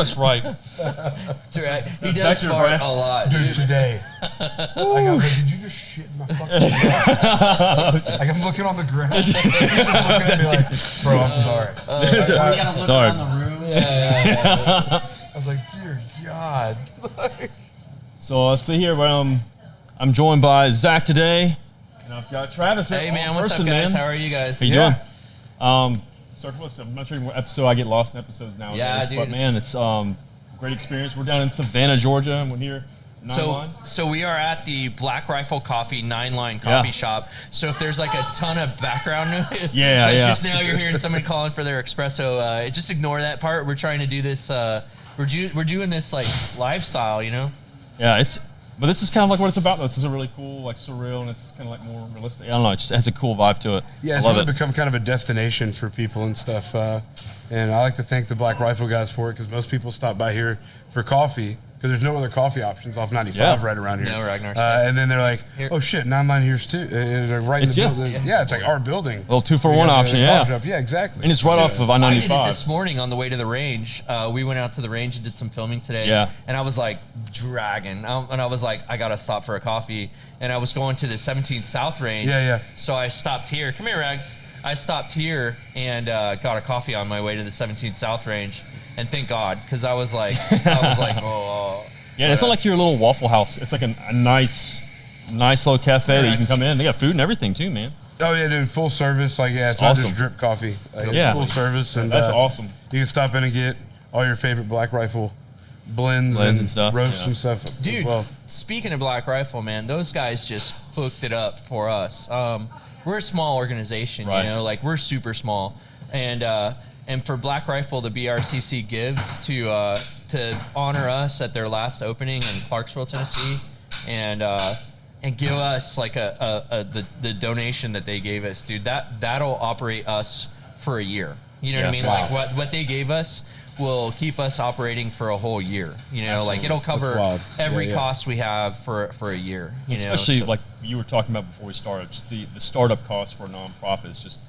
That's right. He does fart a lot. Dude, today. I go, hey, did you just shit in my fucking mouth? Like, I'm looking on the ground. Looking at me like, bro, I'm sorry. You gotta look around the room. Yeah. I was like, dear God. So I see here, I'm joined by Zach today, and I've got Travis. Hey, man, what's up, guys? How are you guys? How you doing? I'm not sure what episode. I get lost in episodes nowadays. Yeah, dude. But man, it's great experience. We're down in Savannah, Georgia, and we're here. So we are at the Black Rifle Coffee 9-line coffee shop. So if there's like a ton of background noise, just now you're hearing somebody calling for their espresso, just ignore that part. We're trying to do this. We're doing this like lifestyle, you know. Yeah, but this is kind of like what it's about. This is a really cool, like surreal, and it's kind of like more realistic. I don't know. It just has a cool vibe to it. Yeah, it's really become kind of a destination for people and stuff. And I like to thank the Black Rifle guys for it, because most people stop by here for coffee, because there's no other coffee options off 95 right around here. No, Ragnar. And then they're like, oh shit, 9-line here's too. Right in the building. Yeah, it's like our building. A little 2-for-1 option, Yeah, exactly. And it's right off of I-95. I did it this morning on the way to the range. We went out to the range and did some filming today. Yeah. And I was like dragging. And I was like, I got to stop for a coffee. And I was going to the 17th South range. Yeah. So I stopped here. Come here, Rags. I stopped here and got a coffee on my way to the 17th South range. And thank God, because I was like, oh. Yeah, it's not like your little Waffle House. It's like a nice little cafe that you can come in. They got food and everything too, man. Oh yeah, dude, full service. Like, it's awesome. Not just drip coffee. Full service, and that's awesome. You can stop in and get all your favorite Black Rifle blends and stuff, roasts and stuff. Dude, speaking of Black Rifle, man, those guys just hooked it up for us. We're a small organization, you know, like we're super small, and for Black Rifle, the BRCC gives to honor us at their last opening in Clarksville, Tennessee, and give us like the donation that they gave us, dude. That'll operate us for a year. You know what I mean? Wow. Like what they gave us will keep us operating for a whole year. You know, like it'll cover every cost we have for a year. You know, especially like you were talking about before we started, just the startup cost for a nonprofit is just.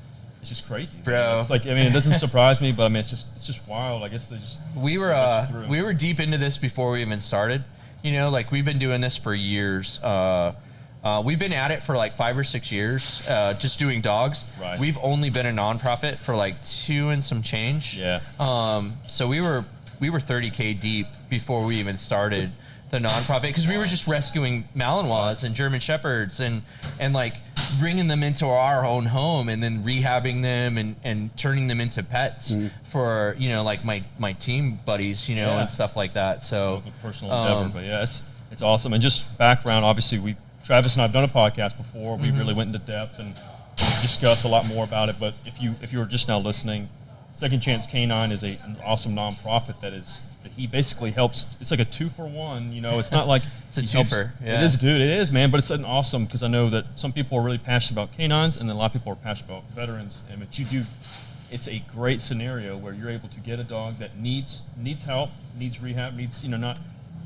It's just crazy, bro. It's like, I mean, it doesn't surprise me, but I mean, it's just wild. I guess they just we were deep into this before we even started. You know, like we've been doing this for years. We've been at it for like 5 or 6 years, just doing dogs. Right. We've only been a nonprofit for like 2 and some change. Yeah. So we were 30K deep before we even started the nonprofit, because we were just rescuing Malinois and German Shepherds and like bringing them into our own home and then rehabbing them and turning them into pets for, you know, like my team buddies, you know, and stuff like that. So it was a personal endeavor, but yeah, it's awesome. And just background, obviously Travis and I have done a podcast before. We really went into depth and discussed a lot more about it. But if you were just now listening, Second Chance Canine is an awesome nonprofit that he basically helps. It's like a 2-for-1. You know, it's not like it's a twofer. Yeah. It is, dude. It is, man. But it's an awesome, because I know that some people are really passionate about canines, and then a lot of people are passionate about veterans. And but you do, it's a great scenario where you're able to get a dog that needs help, needs rehab, needs, you know, not.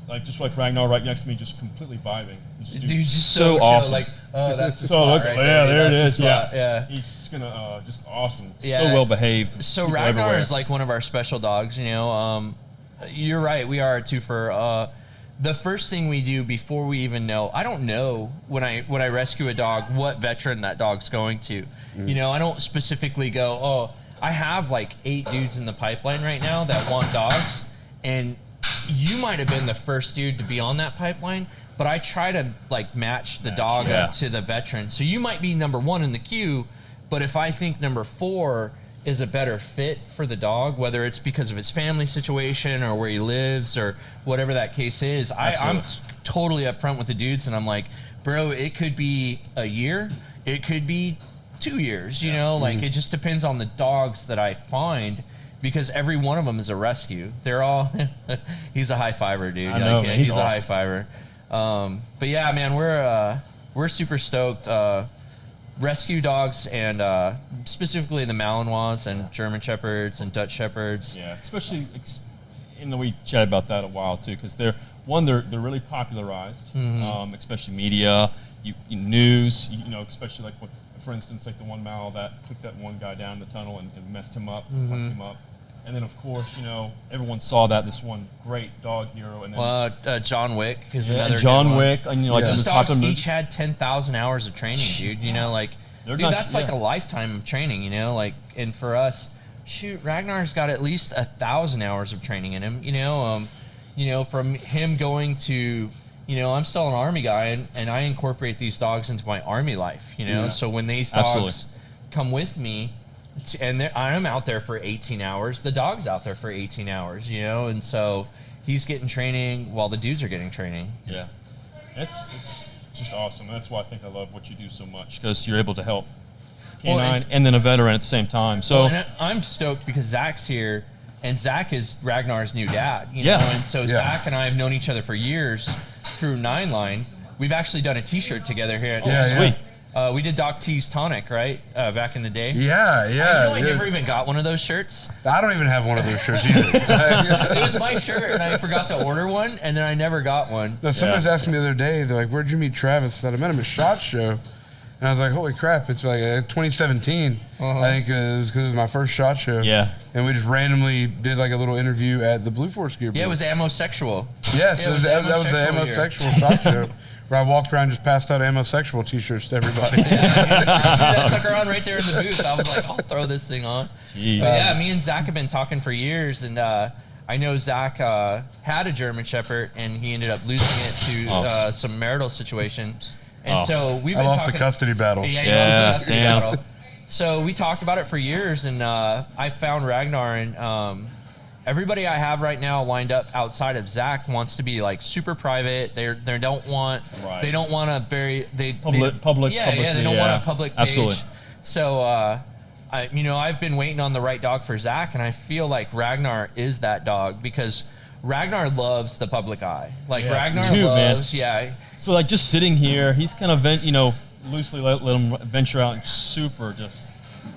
Like just like Ragnar right next to me, just completely vibing. Dude's just so awesome. Like, oh, that's the spot right there. There it is. Yeah. He's gonna just awesome. Yeah. So well behaved. So Ragnar is like one of our special dogs. You know, you're right. We are a twofer. The first thing we do before we even know, I don't know when I rescue a dog what veteran that dog's going to. You know, I don't specifically go, oh, I have like 8 dudes in the pipeline right now that want dogs, and you might have been the first dude to be on that pipeline, but I try to like match the dog up to the veteran. So you might be number 1 in the queue, but if I think number 4 is a better fit for the dog, whether it's because of his family situation or where he lives or whatever that case is, I'm totally upfront with the dudes, and I'm like, bro, it could be a year, it could be 2 years, you know, like it just depends on the dogs that I find. because every one of them is a rescue. They're all, he's a high fiver, dude. I know, man. He's a awesome. high fiver. But yeah, man, we're super stoked. Rescue dogs and specifically the Malinois and German Shepherds and Dutch Shepherds. Yeah, especially, and we chatted about that a while too, because they're really popularized, especially media, news, especially like with, for instance, like the one Mal that took that one guy down the tunnel and messed him up, fucked him up. And then, of course, everyone saw this one great dog hero. And then John Wick is another John good one. Wick. And, like those dogs each had 10,000 hours of training, dude. That's like a lifetime of training, and for us, shoot, Ragnar's got at least 1,000 hours of training in him, from him going to, I'm still an Army guy, and I incorporate these dogs into my Army life, so when these dogs come with me, and I'm out there for 18 hours, the dog's out there for 18 hours, and so he's getting training while the dudes are getting training. Yeah, it's just awesome. That's why I think I love what you do so much, because you're able to help canine and then a veteran at the same time. So I'm stoked because Zach's here, and Zach is Ragnar's new dad, and so Zach and I have known each other for years through 9 Line. We've actually done a T-shirt together here. Sweet. We did Doc T's Tonic, right? Back in the day. Yeah. I never even got one of those shirts. I don't even have one of those shirts either. It was my shirt, and I forgot to order one, and then I never got one. No, somebody was asking me the other day, they're like, where'd you meet Travis? I said, I met him at SHOT Show. And I was like, holy crap, it's like 2017. I think it was because it was my first SHOT Show. Yeah. And we just randomly did like a little interview at the Blue Force Gear booth. Yeah, it was Ammosexual. Yes, that was the Ammosexual SHOT Show. Where I walked around and just passed out Ammosexual T-shirts to everybody. That sucker on right there in the booth. I was like, I'll throw this thing on. But yeah, me and Zach have been talking for years, and I know Zach had a German Shepherd, and he ended up losing it to some marital situation. And so we've been lost talking, a custody battle. Yeah, he lost a custody battle. So we talked about it for years, and I found Ragnar, and everybody I have right now lined up outside of Zach wants to be like super private. They don't want a public page. Absolutely. So I've been waiting on the right dog for Zach, and I feel like Ragnar is that dog because Ragnar loves the public eye. Ragnar loves, So like just sitting here, he's kind of loosely let him venture out and super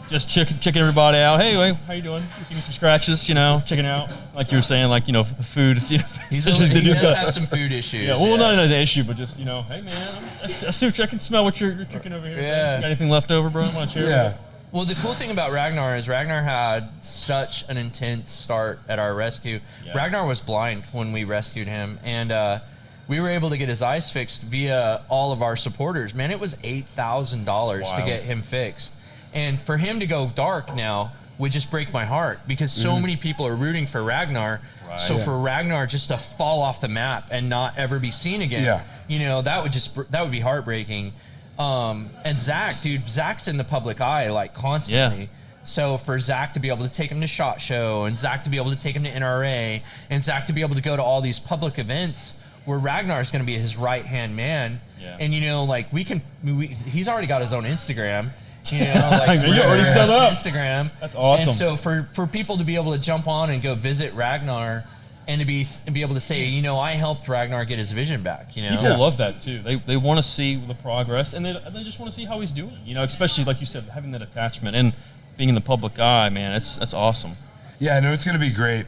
just checking everybody out. Hey, how you doing? Give me some scratches, checking out. Like you were saying, the food. He does have some food issues. Yeah, well, not an issue, but just, hey man, I see what I can smell what you're cooking over here. Yeah. Got anything left over, bro? Want to share? Yeah. Well, the cool thing about Ragnar is Ragnar had such an intense start at our rescue. Yeah. Ragnar was blind when we rescued him, and we were able to get his eyes fixed via all of our supporters. Man, it was $8,000 to get him fixed. And for him to go dark now would just break my heart because so many people are rooting for Ragnar. Right. So for Ragnar just to fall off the map and not ever be seen again, that would be heartbreaking. And Zach's in the public eye constantly. Yeah. So for Zach to be able to take him to SHOT Show and Zach to be able to take him to NRA and Zach to be able to go to all these public events where Ragnar is going to be his right-hand man. Yeah. And, he's already got his own Instagram. You're already set up. Instagram. That's awesome. And so for people to be able to jump on and go visit Ragnar and to be able to say, I helped Ragnar get his vision back. People love that too. They want to see the progress and they just want to see how he's doing. Especially like you said, having that attachment and being in the public eye, man. That's awesome. Yeah, I know it's going to be great.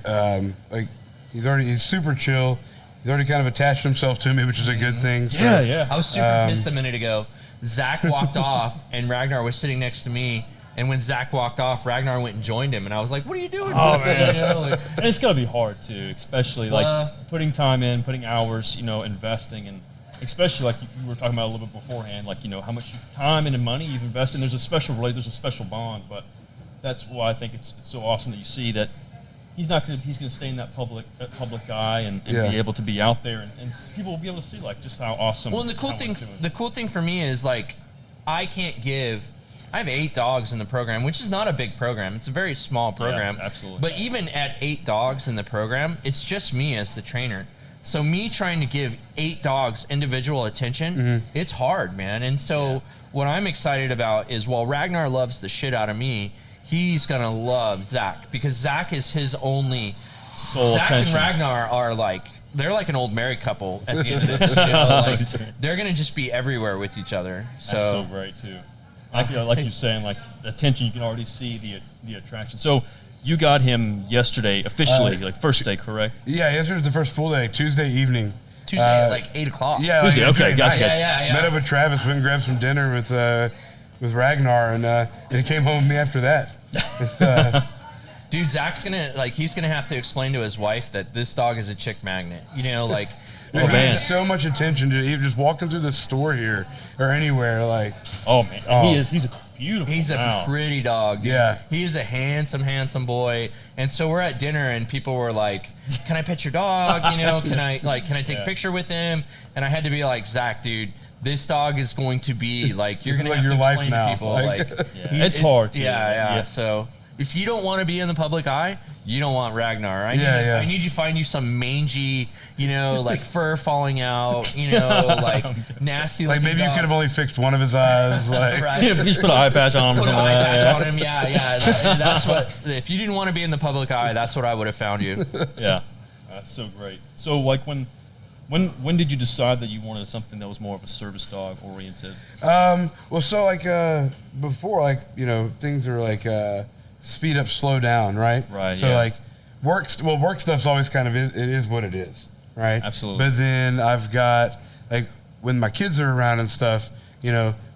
He's super chill. He's already kind of attached himself to me, which is a good thing. So, yeah. I was super pissed a minute ago. Zach walked off, and Ragnar was sitting next to me. And when Zach walked off, Ragnar went and joined him. And I was like, what are you doing? Oh, man. And it's going to be hard, too, especially putting time in, putting hours, investing. And especially like you were talking about a little bit beforehand, how much time and money you've invested. And there's a special bond. But that's why I think it's so awesome that you see that he's going to stay in that public eye and be able to be out there and people will be able to see just how awesome. Well, and the cool thing for me is I have 8 dogs in the program, which is not a big program. It's a very small program. Yeah, absolutely. But even at 8 dogs in the program, it's just me as the trainer. So me trying to give 8 dogs individual attention, it's hard, man. And so what I'm excited about is while Ragnar loves the shit out of me, he's gonna love Zac because Zac is his only. Soul Zac attention. and Ragnar are like they're like an old married couple at the end of this. You know, like, they're gonna just be everywhere with each other. So, That's so great too. Like you're saying, like the attention, you can already see the attraction. So you got him yesterday officially, like first day, correct? Yeah, yesterday was the first full day, Tuesday evening. Tuesday at like 8 o'clock. Yeah, Tuesday. like, Okay, gotcha. Yeah. Met up with Travis, went and grabbed some dinner with Ragnar, and he came home with me after that. Dude, Zac's he's gonna have to explain to his wife that this dog is a chick magnet. You know, like. He man. gets so much attention to even just walking through the store here or anywhere. Like, Oh man, and he's a beautiful. He's a pretty dog. Dude. Yeah. He is a handsome boy. And so we're at dinner and people were like, "Can I pet your dog? You know, can I take a picture with him?" And I had to be like, "Zac, dude, this dog is going to be like you're going to like have to your life explain now. to people Like- It's hard too. Yeah. So if you don't want to be in the public eye, you don't want Ragnar. I need you to find you some mangy, you know, like fur falling out, you know, like nasty. like maybe dog. you could have only fixed one of his eyes. Like, Right. Yeah, just put an eye patch on him or Put an something. eye like patch that. on him. Yeah. That's what. If you didn't want to be in the public eye, that's what I would have found you. Yeah, that's so great. So like when did you decide that you wanted something that was more of a service dog oriented? well, so like before, like things are like speed up, slow down, right? Right, So yeah. like work stuff's always kind of it is what it is, right? Absolutely. But then I've got like when my kids are around and stuff,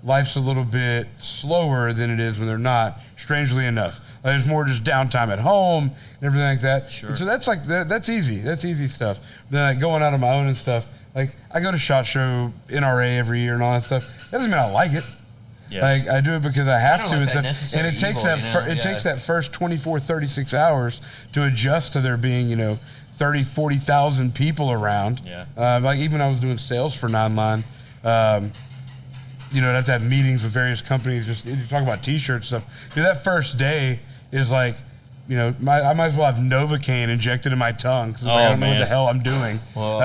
life's a little bit slower than it is when they're not. Strangely enough, like, there's more just downtime at home and everything like that. Sure. And so that's like that's easy. That's easy stuff. Then like going out on my own and stuff. Like I go to SHOT Show, NRA every year and all that stuff. That doesn't mean I like it. Yeah. Like I do it because I have kinda to, like that and stuff. And it necessary takes evil, that takes that first 24, 36 hours to adjust to there being 30, 40,000 people around. Yeah. Like even when I was doing sales for Nine-Line, I'd have to have meetings with various companies. Just you talk about T-shirts stuff. Dude, that first day is like, I might as well have Novocaine injected in my tongue because I don't know what the hell I'm doing. Well,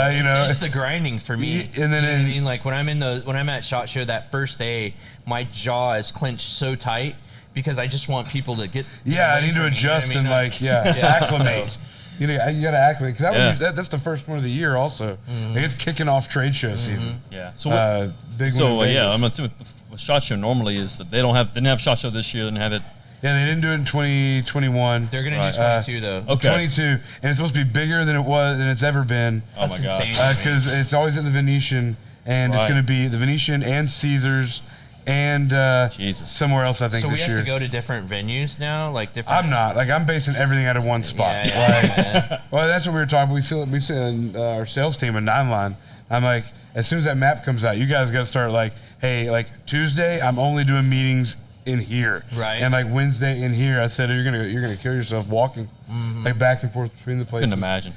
it's the grinding for me. And then you know what I mean, like when I'm at SHOT Show that first day, my jaw is clenched so tight because I just want people to get. I need to adjust and acclimate. So, You got to acclimate because that's the first one of the year. Also, like, it's kicking off trade show season. Yeah. So big so one in yeah, Vegas. I'm assuming with SHOT Show normally is that they didn't have SHOT Show this year. They didn't have it. Yeah, they didn't do it in 2021. they're gonna Right. do 22 though. Okay. 22, and it's supposed to be bigger than it's ever been. Oh my That's god. insane. Because it's always at the Venetian, and it's Right. going to be the Venetian and Caesars and Jesus. somewhere else. I think So we this have year. to go to different venues now, like different. I'm not I'm basing everything out of one spot. Yeah. Well, that's what we were talking. We see our sales team in Nine-Line. I'm like, as soon as that map comes out, you guys got to start like, hey, like Tuesday, I'm only doing meetings in here, Right. And like Wednesday in here, I said you're gonna kill yourself walking, like back and forth between the places. Couldn't imagine.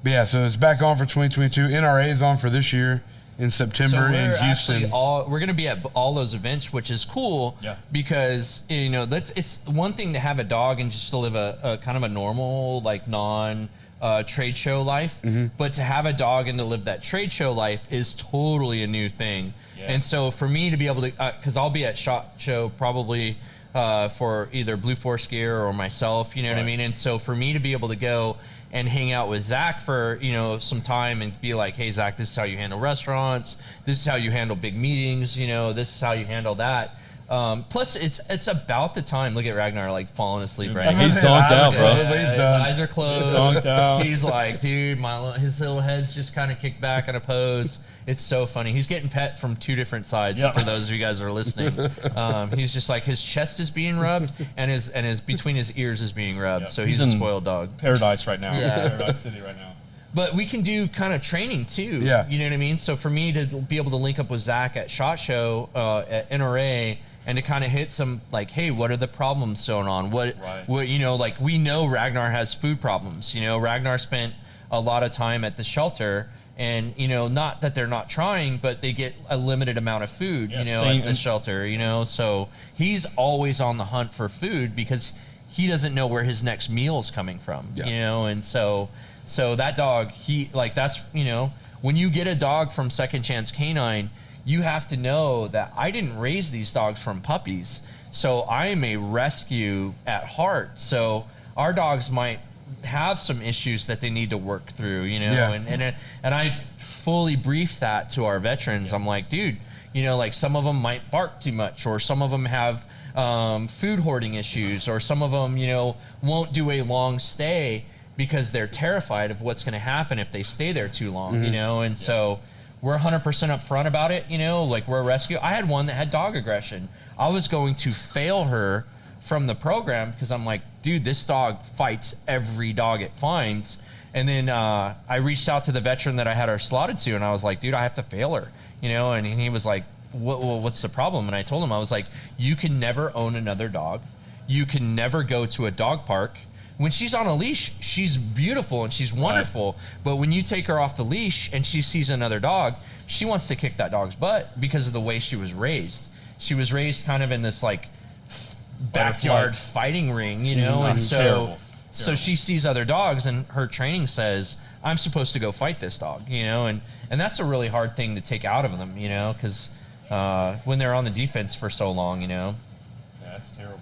But yeah, so it's back on for 2022. NRA is on for this year in September in Houston. We're going to be at all those events, which is cool. Yeah. Because it's one thing to have a dog and just to live a kind of a normal like non trade show life, but to have a dog and to live that trade show life is totally a new thing. Yeah. And so for me to be able to, because I'll be at SHOT Show probably for either Blue Force Gear or myself, you know what I Right. mean? And so for me to be able to go and hang out with Zac for some time and be like, hey Zac, this is how you handle restaurants, this is how you handle big meetings, this is how you handle that. Plus it's about the time. Look at Ragnar like falling asleep right now. He's zonked out, bro. He's His done. eyes are closed. Zonked out. He's like, dude, his little head's just kind of kicked back in a pose. It's so funny. He's getting pet from two different sides. Yeah. For those of you guys that are listening, he's just like his chest is being rubbed and his between his ears is being rubbed. Yeah. So he's He's a in- Spoiled dog. Paradise right now. Yeah. Paradise City right now. But we can do kind of training too. Yeah. You know what I mean? So for me to be able to link up with Zac at SHOT Show at NRA and to kind of hit some like, hey, what are the problems going on? What like we know Ragnar has food problems. Ragnar spent a lot of time at the shelter. And, not that they're not trying, but they get a limited amount of food, same. at the shelter, so he's always on the hunt for food because he doesn't know where his next meal is coming from, and so that dog, that's, when you get a dog from Second Chance Canine, you have to know that I didn't raise these dogs from puppies. So I am a rescue at heart. So our dogs might have some issues that they need to work through, you know, Yeah. and I fully brief that to our veterans. I'm like, dude, you know, like some of them might bark too much, or some of them have food hoarding issues, or some of them, you know, won't do a long stay because they're terrified of what's going to happen if they stay there too long, you know, and so we're 100% upfront about it, you know, like we're a rescue. I had one that had dog aggression. I was going to fail her from the program because I'm like, dude, this dog fights every dog it finds. And then I reached out to the veteran that I had her slotted to, and I was like, dude, I have to fail her, you know, and he was like, what's the problem? And I told him, I was like, you can never own another dog. You can never go to a dog park. When she's on a leash, she's beautiful and she's wonderful. But when you take her off the leash and she sees another dog, she wants to kick that dog's butt because of the way she was raised. She was raised kind of in this like backyard fighting ring, you know, and so she sees other dogs and her training says, I'm supposed to go fight this dog, you know, and that's a really hard thing to take out of them, you know, because when they're on the defense for so long, you know. Yeah, that's terrible.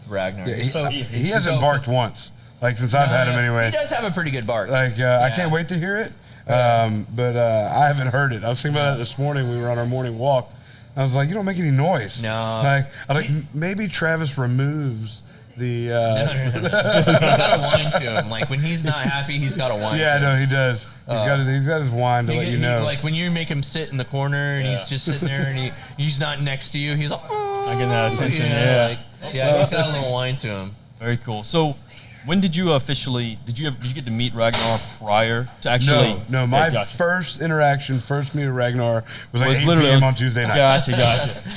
Ragnar. Yeah, he hasn't barked once, like since I've had him anyway. He does have a pretty good bark. Like I can't wait to hear it, but I haven't heard it. I was thinking about it this morning. We were on our morning walk. I was like, you don't make any noise. No. Like I was like maybe Travis removes the. No. He's got a whine to him. Like when he's not happy, he's got a whine. Yeah, to no, him. he does. He's got his whine to let you know. Like when you make him sit in the corner and he's just sitting there and he's not next to you, he's like, I get that attention. He's got a little whine to him. Very cool. So, when did you officially? Did you get to meet Ragnar prior to actually? No. My first meet with Ragnar was like 8 literally p.m. on Tuesday night. Gotcha.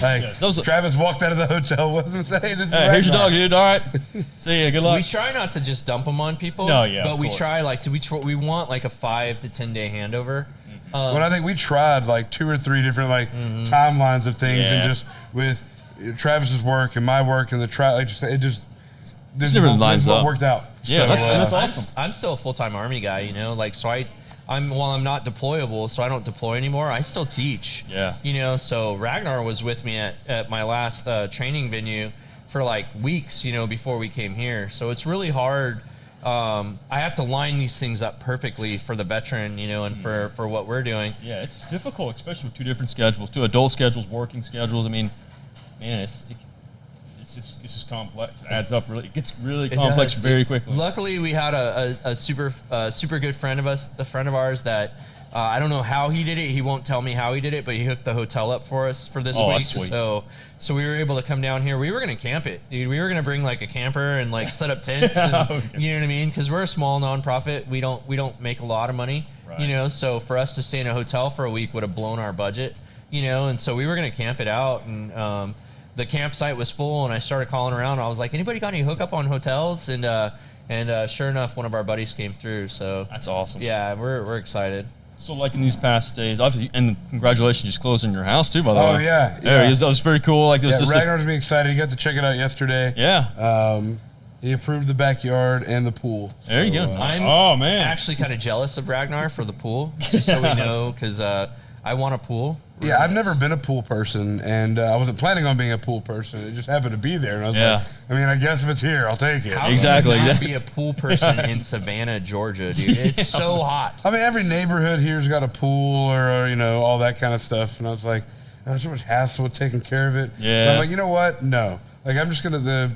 Like Travis walked out of the hotel with him, say, "Hey, this is Hey, here's your Ragnar." dog, dude. All right. See ya. Good luck. We try not to just dump them on people. No, yeah, but of we course. try like we want like a 5 to 10 day handover. Well, I think we tried like 2 or 3 different like timelines of things, and just with Travis's work and my work and this never lines up. Worked out. Yeah, So, that's awesome. I'm still a full-time Army guy, you know, like, so I'm not deployable, so I don't deploy anymore. I still teach. Yeah. You know, so Ragnar was with me at my last training venue for like weeks, you know, before we came here. So it's really hard. I have to line these things up perfectly for the veteran, you know, and for what we're doing. Yeah, it's difficult, especially with 2 different schedules, 2 adult schedules, working schedules. I mean, man, it's just complex. It adds up really. It gets really complex very quickly. Luckily, we had a super good friend of ours that I don't know how he did it. He won't tell me how he did it, but he hooked the hotel up for us for this week. That's sweet. So we were able to come down here. We were gonna camp it, dude. We were gonna bring like a camper and like set up tents. And, you know what I mean? Because we're a small nonprofit. We don't make a lot of money. Right. You know, so for us to stay in a hotel for a week would have blown our budget. You know, and so we were gonna camp it out and. The campsite was full, and I started calling around. I was like, "Anybody got any hookup on hotels?" And sure enough, one of our buddies came through. So That's awesome. yeah, we're excited. So, like in these past days, obviously, and congratulations, just closing your house too, by the way. Oh yeah. That was very cool. Like, this Ragnar's been excited. He got to check it out yesterday. Yeah. He approved the backyard and the pool. There you go. I'm man. actually kind of jealous of Ragnar for the pool, just so we know, because I want a pool. Yeah, I've never been a pool person, and I wasn't planning on being a pool person. It just happened to be there, and I was like, I mean, I guess if it's here, I'll take it. How Exactly. can you not be a pool person in Savannah, Georgia, dude? It's so hot. I mean, every neighborhood here's got a pool or you know, all that kind of stuff, and I was like, oh, there's so much hassle with taking care of it. Yeah. But I'm like, you know what? No. Like, I'm just going to, the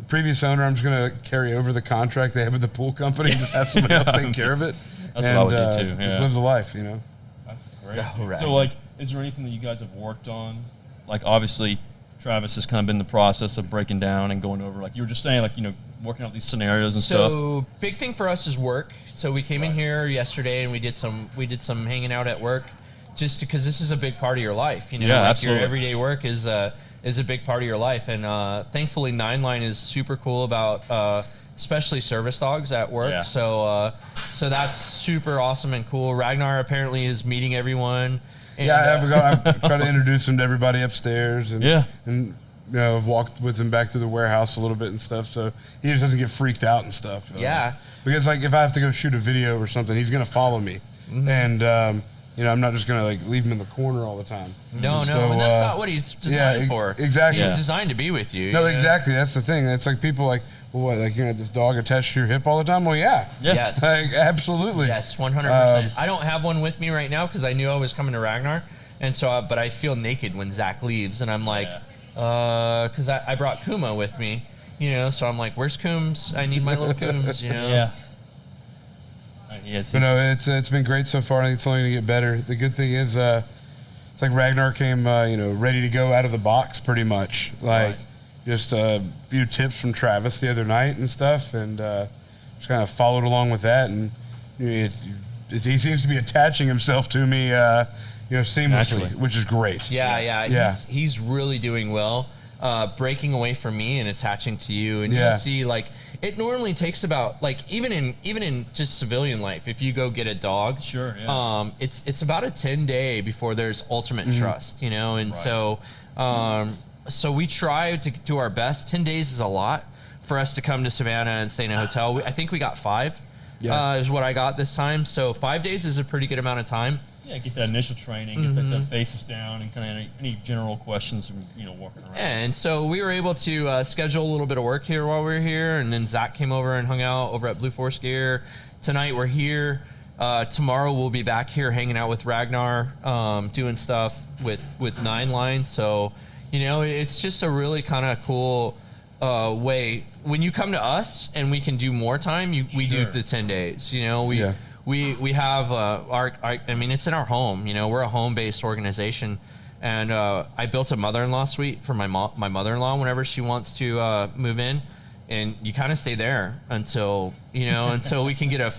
previous owner, I'm just going to carry over the contract they have with the pool company and just have somebody else take care of it. That's what I would do, too. Just live the life, you know? That's great. Oh, right. So, like, is there anything that you guys have worked on? Like, obviously, Travis has kind of been in the process of breaking down and going over, like you were just saying, like, you know, working out these scenarios and stuff. So big thing for us is work. So we came in here yesterday and we did some hanging out at work, just because this is a big part of your life. You know, Yeah, like absolutely. Your everyday work is a big part of your life, and thankfully 9line is super cool about especially service dogs at work. Yeah. So that's super awesome and cool. Ragnar apparently is meeting everyone. And, yeah, I've tried to introduce him to everybody upstairs, and Yeah. and you know, I've walked with him back to the warehouse a little bit and stuff, so he just doesn't get freaked out and stuff. Yeah. Because like if I have to go shoot a video or something, he's gonna follow me, and I'm not just gonna like leave him in the corner all the time. No, So, and that's not what he's designed for. Exactly. He's designed to be with you. No, exactly. That's the thing. It's like people like, well, what, like, this dog attached to your hip all the time? Well, yeah. Yes. Like, absolutely. Yes, 100%. I don't have one with me right now because I knew I was coming to Ragnar, and so, but I feel naked when Zac leaves, and I'm like, because I brought Kuma with me, so I'm like, where's Coombs? I need my little Coombs, Yeah. But no, it's been great so far. I think it's only going to get better. The good thing is, it's like Ragnar came, ready to go out of the box pretty much. Like, just a few tips from Travis the other night and stuff, and just kind of followed along with that. And he seems to be attaching himself to me, seamlessly, Naturally. which is great. Yeah. He's really doing well, breaking away from me and attaching to you. And you'll see, like, it normally takes about, like, even in just civilian life, if you go get a dog, it's about a 10-day before there's ultimate trust, and so we try to do our best. 10 days is a lot for us to come to Savannah and stay in a hotel. I think we got 5 is what I got this time. So 5 days is a pretty good amount of time. Yeah, get that initial training, get the basis down, and kind of any general questions from, walking around. And so we were able to schedule a little bit of work here while we were here, and then Zac came over and hung out over at Blue Force Gear. Tonight we're here. Tomorrow we'll be back here hanging out with Ragnar, doing stuff with 9 Line. So, it's just a really kind of cool way. When you come to us and we can do more time, we do the 10 days. We have I mean, it's in our home. We're a home-based organization, and I built a mother-in-law suite for my mother-in-law whenever she wants to move in, and you kind of stay there until until we can get a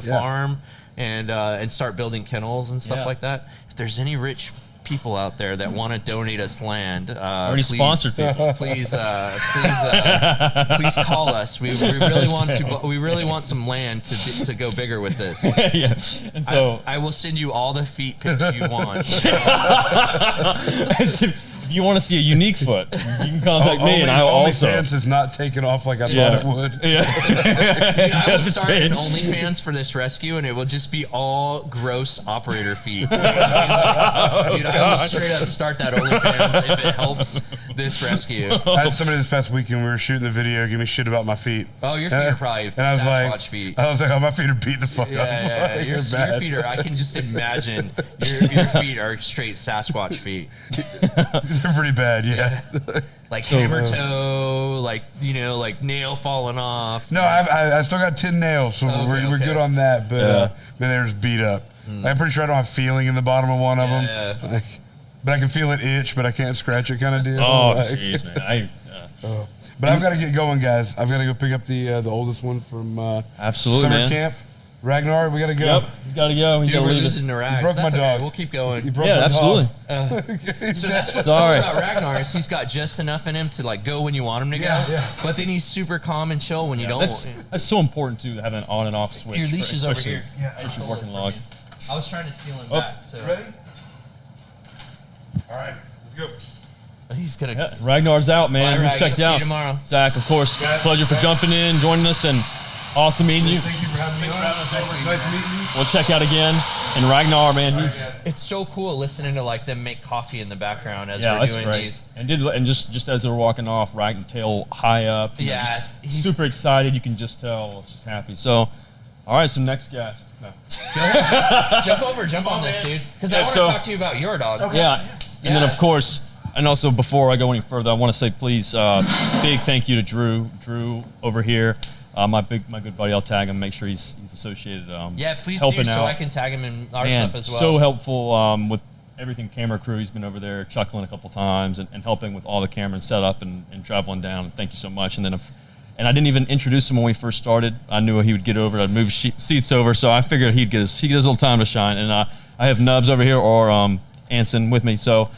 farm and start building kennels and stuff like that. If there's any rich people out there that want to donate us land, already sponsored people. Please call us. We really want some land to go bigger with this. And so I will send you all the feet pics you want. If you want to see a unique foot, you can contact me, and I also. OnlyFans is not taking off like I thought it would. Dude, I will start an OnlyFans for this rescue, and it will just be all gross operator feet. Dude, I will straight up start that OnlyFans if it helps this rescue. I had somebody this past weekend, we were shooting the video, give me shit about my feet. Oh, your feet are probably Sasquatch feet. I was like, oh, my feet are beat the fuck up. Yeah. Your feet are, I can just imagine your feet are straight Sasquatch feet. They're pretty bad, Like hammer toe, like nail falling off. No, I still got 10 nails, so we're good on that. But they're just beat up. I'm pretty sure I don't have feeling in the bottom of one of them. But I can feel it itch, but I can't scratch it, kind of deal. Oh, jeez, man. But I've got to get going, guys. I've got to go pick up the oldest one from absolutely, summer man. Camp. Ragnar, we got to go. Yep, he's got to go. Dude, we're losing to Rags. Broke my dog. Okay. We'll keep going. You broke my absolutely. So that's what's cool about Ragnar is he's got just enough in him to like go when you want him to go. But then he's super calm and chill when you don't. That's so important too, to have an on and off switch. Your leash is over here. Especially working logs. I was trying to steal him back. So Ready? All right, let's go. He's gonna. Ragnar's out, man. Bye, He's Rag. checked See you out. tomorrow. Zach, of course, pleasure for jumping in, joining us, and awesome meeting you. Thank you for having me on. Nice meeting you. We'll check out again. And Ragnar, man, It's so cool listening to like them make coffee in the background as we're that's doing great. these. And just as they're walking off, Ragnar tail high up. Just he's super excited. You can just tell. It's just happy. So, all right. So next guest. No. Jump on this, dude. Because I want to talk to you about your dog. Okay. And then of course, and also before I go any further, I want to say please, big thank you to Drew over here. My good buddy, I'll tag him, make sure he's associated. Please helping do so out. I can tag him in our Man, stuff as well. so helpful with everything camera crew. He's been over there chuckling a couple times and helping with all the camera setup and traveling down. Thank you so much. And then and I didn't even introduce him when we first started. I knew he would get over. I'd move seats over, so I figured he'd get his little time to shine. And I have Nubs over here or Anson with me. So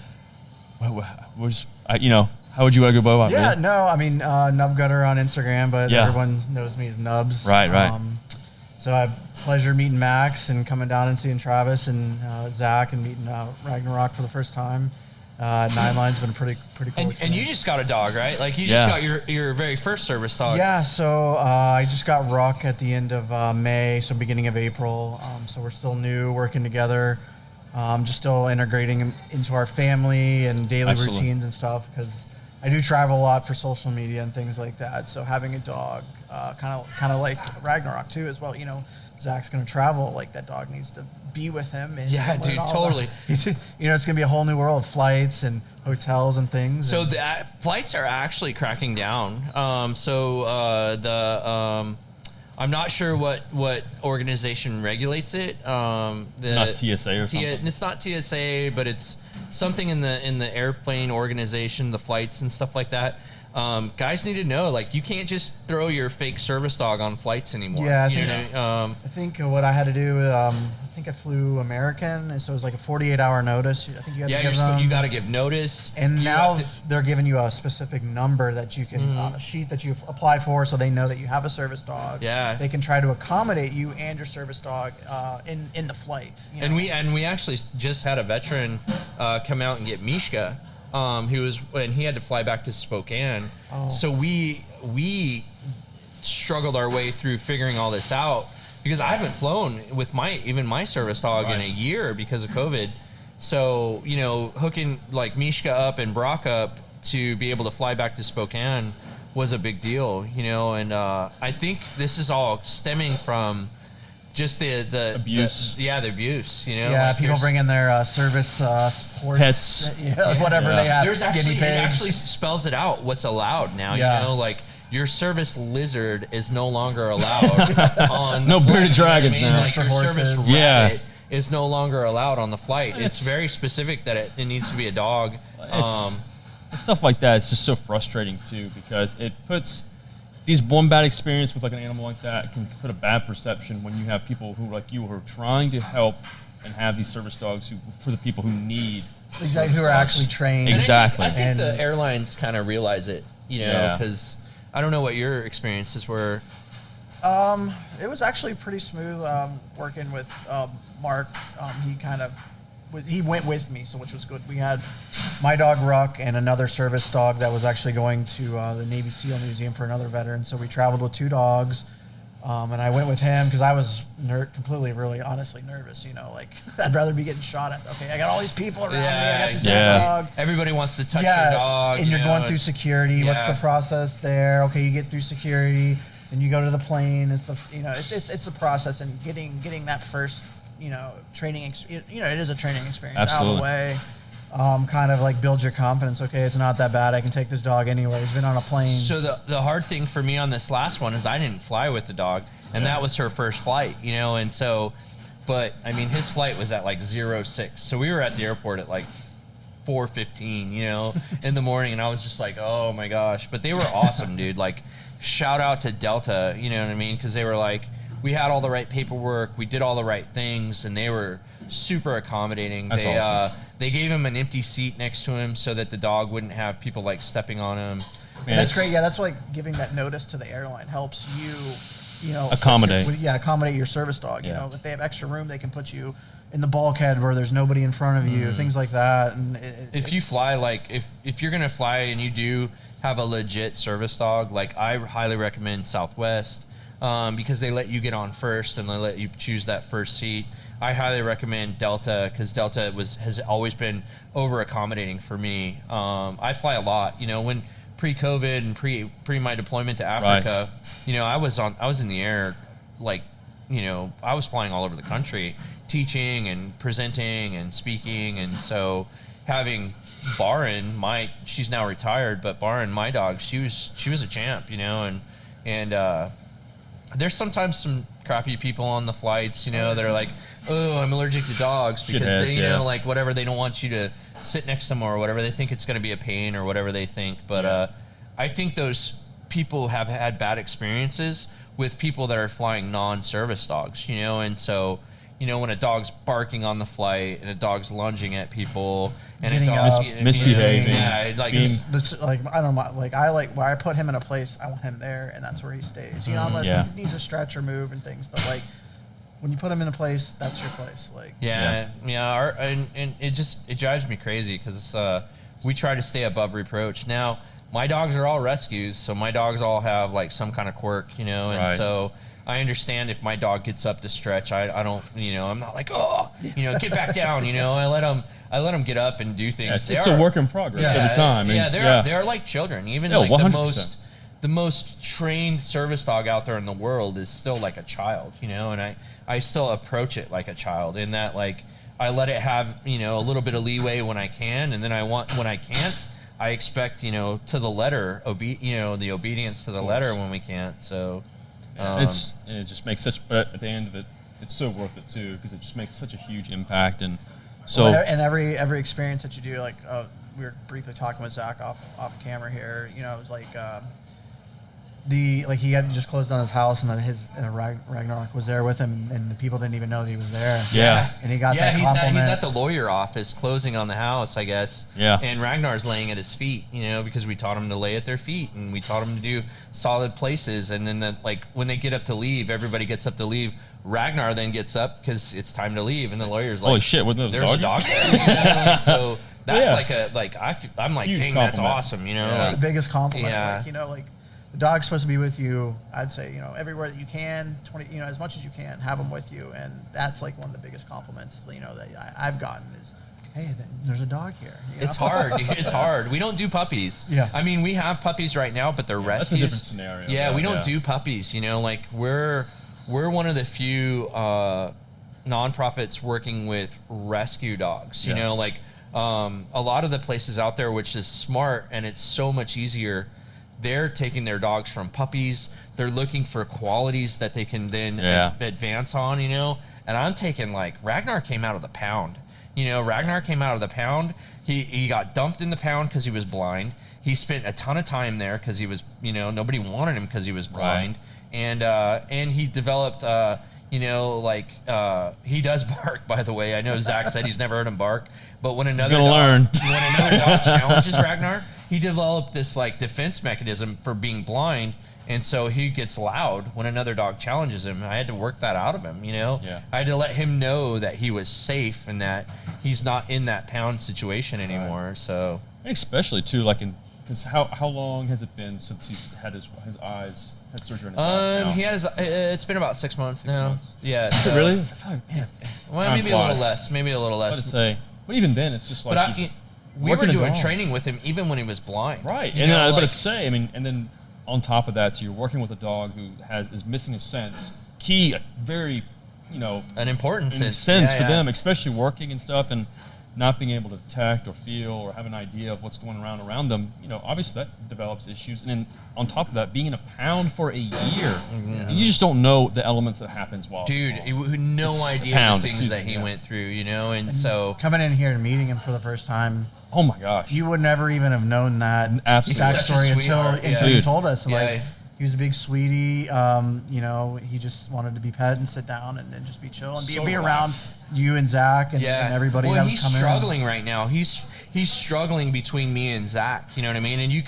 we're just, how would you want to go, Bo? Yeah, no, I mean, Nubgunner on Instagram, but everyone knows me as Nubs. Right. So I had pleasure meeting Max and coming down and seeing Travis and Zac and meeting Ragnarok for the first time. Nine Line's been a pretty cool And experience. you just got a dog, right? Like you just got your very first service dog. Yeah, so I just got Ruck at the end of May, so beginning of April. So we're still new, working together, just still integrating him into our family and daily routines and stuff, because I do travel a lot for social media and things like that. So having a dog, kind of like Ragnarok too, as well. You know, Zach's going to travel. Like that dog needs to be with him. And Yeah, dude, totally. You know, it's going to be a whole new world, flights and hotels and things. So the flights are actually cracking down. I'm not sure what organization regulates it. It's not TSA or something. It's not TSA, but it's something in the airplane organization, the flights and stuff like that. Guys need to know, like, you can't just throw your fake service dog on flights anymore. Yeah, I think what I had to do, I think I flew American, so it was like a 48-hour notice. I think you had to give them. You got to give notice. And now they're giving you a specific number that you can, on a sheet that you apply for, so they know that you have a service dog. Yeah. They can try to accommodate you and your service dog in the flight. You know? And we actually just had a veteran come out and get Mishka. He had to fly back to Spokane. Oh. So we struggled our way through figuring all this out, because I haven't flown with my service dog in a year because of COVID. So, you know, hooking like Mishka up and Brock up to be able to fly back to Spokane was a big deal, you know, and I think this is all stemming from just the abuse. The abuse, you know. Yeah, like people bring in their service horse, pets, whatever they have. There's guinea it pigs. actually spells it out what's allowed now. Yeah. You know, like your service lizard is no longer allowed on No the flight, bearded dragons you know what I mean? now. Like your Horses. service rabbit is no longer allowed on the flight. It's very specific that it needs to be a dog. Stuff like that. It's just so frustrating too, because it puts one bad experience with like an animal like that can put a bad perception when you have people who like you who are trying to help and have these service dogs for the people who need Exactly, who are actually trained. Exactly. I think the airlines kind of realize it, you know, because I don't know what your experiences were. It was actually pretty smooth working with Mark. He went with me, so which was good. We had my dog Ruck and another service dog that was actually going to the Navy SEAL Museum for another veteran. So we traveled with two dogs, and I went with him because I was really honestly nervous. You know, like I'd rather be getting shot at. Okay, I got all these people around me. I got this dog. Everybody wants to touch your dog, and you're going through security. Yeah. What's the process there? Okay, you get through security, and you go to the plane. It's a process, and getting that first, training. It is a training experience. Absolutely. Out of the way. Kind of like build your confidence. Okay, it's not that bad. I can take this dog anywhere. He's been on a plane. So the hard thing for me on this last one is I didn't fly with the dog, and that was her first flight, and so, but I mean, his flight was at like 06. So we were at the airport at like 4:15, in the morning, and I was just like, oh my gosh. But they were awesome, dude. Like, shout out to Delta, you know what I mean? Because they were like, we had all the right paperwork, we did all the right things, and they were super accommodating. That's awesome. They gave him an empty seat next to him so that the dog wouldn't have people like stepping on him. Man, that's great. Yeah, that's like giving that notice to the airline helps you, accommodate. Accommodate your service dog. Yeah. If they have extra room, they can put you in the bulkhead where there's nobody in front of you, things like that. And if you fly, like if you're gonna fly and you do have a legit service dog, like I highly recommend Southwest. Because they let you get on first and they let you choose that first seat. I highly recommend Delta because Delta has always been over accommodating for me. I fly a lot, when pre-COVID and pre my deployment to Africa, I was in the air, like, I was flying all over the country, teaching and presenting and speaking, and so having Barin, she's now retired, but Barin, my dog, she was a champ, and there's sometimes some crappy people on the flights, that are like, oh, I'm allergic to dogs because they, like whatever, they don't want you to sit next to them or whatever. They think it's going to be a pain or whatever they think. But I think those people have had bad experiences with people that are flying non-service dogs, and so, when a dog's barking on the flight and a dog's lunging at people and a dog's misbehaving, I don't know, where I put him in a place, I want him there, and that's where he stays. Unless he needs a stretch or move and things, but when you put them in a place, that's your place. Like, and it drives me crazy because we try to stay above reproach. Now, my dogs are all rescues, so my dogs all have like some kind of quirk, you know, and so I understand if my dog gets up to stretch, I don't, you know, I'm not like, oh, you know, get back down, you know. I let them get up and do things. It's a work in progress every time. They're like children. Even like 100%. The most trained service dog out there in the world is still like a child, you know, and I still approach it like a child in that, like, I let it have, you know, a little bit of leeway when I can, and then when I can't, I expect, you know, to the letter, the obedience to the letter when we can't. So it just makes but at the end of it, it's so worth it too, because it just makes such a huge impact. And so, and every experience that you do, like we were briefly talking with Zac off camera here, you know, it was like he had just closed on his house, and then Ragnar was there with him, and the people didn't even know that he was there. Yeah. And he got that compliment. He's at the lawyer office closing on the house, I guess. Yeah. And Ragnar's laying at his feet, you know, because we taught him to lay at their feet, and we taught him to do solid places. And then when they get up to leave, everybody gets up to leave. Ragnar then gets up because it's time to leave, and the lawyer's like, holy shit, there's a dog there, you know? So that's I'm like, huge dang, compliment. that's awesome, you know. That's the biggest compliment. Yeah. Like, you know, like, the dog's supposed to be with you, I'd say, you know, everywhere that you can, as much as you can, have them with you. And that's like one of the biggest compliments, you know, that I've gotten is, hey, there's a dog here. You know? It's hard. It's hard. We don't do puppies. Yeah. I mean, we have puppies right now, but they're rescues. That's a different scenario. Yeah, we don't do puppies, you know, like we're one of the few nonprofits working with rescue dogs, you know, like a lot of the places out there, which is smart, and it's so much easier. They're taking their dogs from puppies. They're looking for qualities that they can then advance on, you know. And I'm taking, like, Ragnar came out of the pound. You know, Ragnar came out of the pound. He got dumped in the pound because he was blind. He spent a ton of time there because he was, you know, nobody wanted him because he was blind. Right. And he developed, you know, like, he does bark, by the way. I know Zac said he's never heard him bark. But when another dog challenges Ragnar, he developed this like defense mechanism for being blind, and so he gets loud when another dog challenges him. I had to work that out of him, you know. Yeah. I had to let him know that he was safe and that he's not in that pound situation anymore. Right. So, especially too, like because how long has it been since he's had his eyes had surgery on his eyes now? He had it's been about 6 months now. 6 months. Yeah. Is it really? Well, maybe a little less. Maybe a little less. I'd say, but even then, it's just like. We were doing training with him even when he was blind. Right. And I was going to say, I mean, and then on top of that, so you're working with a dog who is missing a sense. Very, you know. An important sense for them, especially working and stuff, and not being able to detect or feel or have an idea of what's going around them. You know, obviously that develops issues. And then on top of that, being in a pound for a year, you just don't know the elements that happens while. Dude, no idea the things that he went through, you know, and so. Coming in here and meeting him for the first time. Oh my gosh! You would never even have known that backstory until you told us. Like, he was a big sweetie. You know, he just wanted to be pet and sit down and just be chill and be around you and Zac and everybody. Well, he's struggling right now. He's struggling between me and Zac. You know what I mean? And you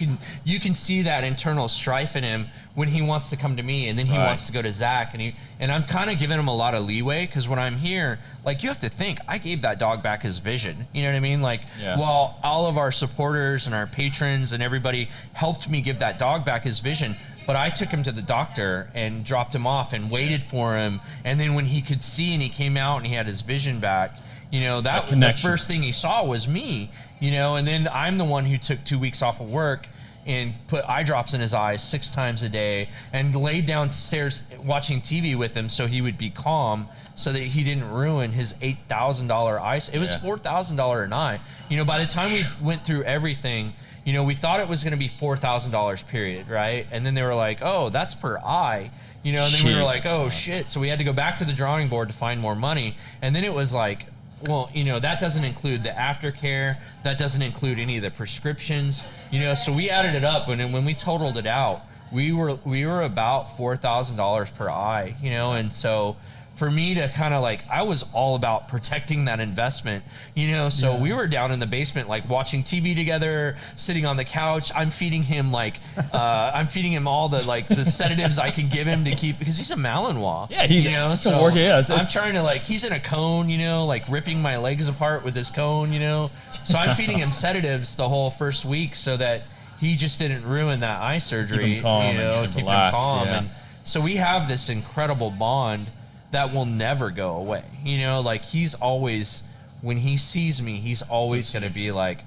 can see that internal strife in him when he wants to come to me and then he wants to go to Zac, and I'm kind of giving him a lot of leeway because when I'm here, like, you have to think, I gave that dog back his vision. You know what I mean? Like, while all of our supporters and our patrons and everybody helped me give that dog back his vision, but I took him to the doctor and dropped him off and waited for him, and then when he could see and he came out and he had his vision back, you know, that the first thing he saw was me, you know, and then I'm the one who took 2 weeks off of work and put eye drops in his eyes 6 times a day and laid downstairs watching TV with him so he would be calm so that he didn't ruin his $8,000 eye. It was $4,000 an eye. You know, by the time we went through everything, you know, we thought it was going to be $4,000 period, right? And then they were like, oh, that's per eye. You know, and then we were like, oh, shit. So we had to go back to the drawing board to find more money. And then it was like, well, you know, that doesn't include the aftercare. That doesn't include any of the prescriptions. You know, so we added it up, and when we totaled it out, we were about $4,000 per eye. You know, and so for me to kind of like, I was all about protecting that investment, you know? So we were down in the basement, like watching TV together, sitting on the couch. I'm feeding him like, I'm feeding him all the, like the sedatives I can give him to keep, because he's a Malinois. Yeah, you know, so work, yeah, I'm trying to like, he's in a cone, you know, like ripping my legs apart with his cone, you know? So I'm feeding him sedatives the whole first week so that he just didn't ruin that eye surgery, keep him calm, you know, and keep relaxed, him calm. yeah. And so we have this incredible bond that will never go away. You know, like he's always, when he sees me, he's always going to be like,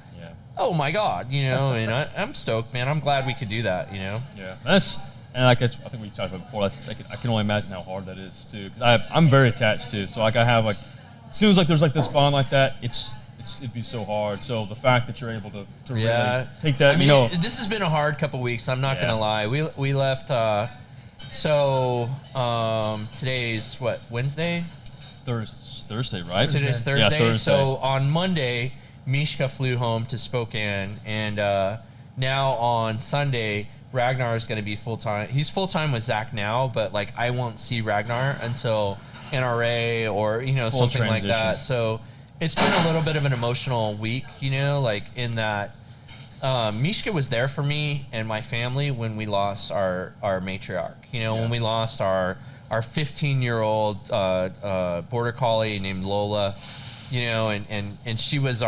oh my God, you know, and I'm stoked, man. I'm glad we could do that, you know? Yeah. And I guess, I think we talked about it before, I can only imagine how hard that is too. Cause I'm very attached too. So like I have like, as soon as like there's like this bond like that, it'd be so hard. So the fact that you're able to really take that, I mean, you know. This has been a hard couple weeks. I'm not going to lie. We left, today's what, Wednesday? Thursday, right? Today's Thursday. Yeah, Thursday. So on Monday, Mishka flew home to Spokane, and now on Sunday, Ragnar is going to be full-time. He's full-time with Zac now, but like I won't see Ragnar until NRA or, you know, Full something like transition. that. So it's been a little bit of an emotional week, you know, like in that Mishka was there for me and my family when we lost our matriarch, you know, when we lost our 15-year-old border collie named Lola, you know, and she was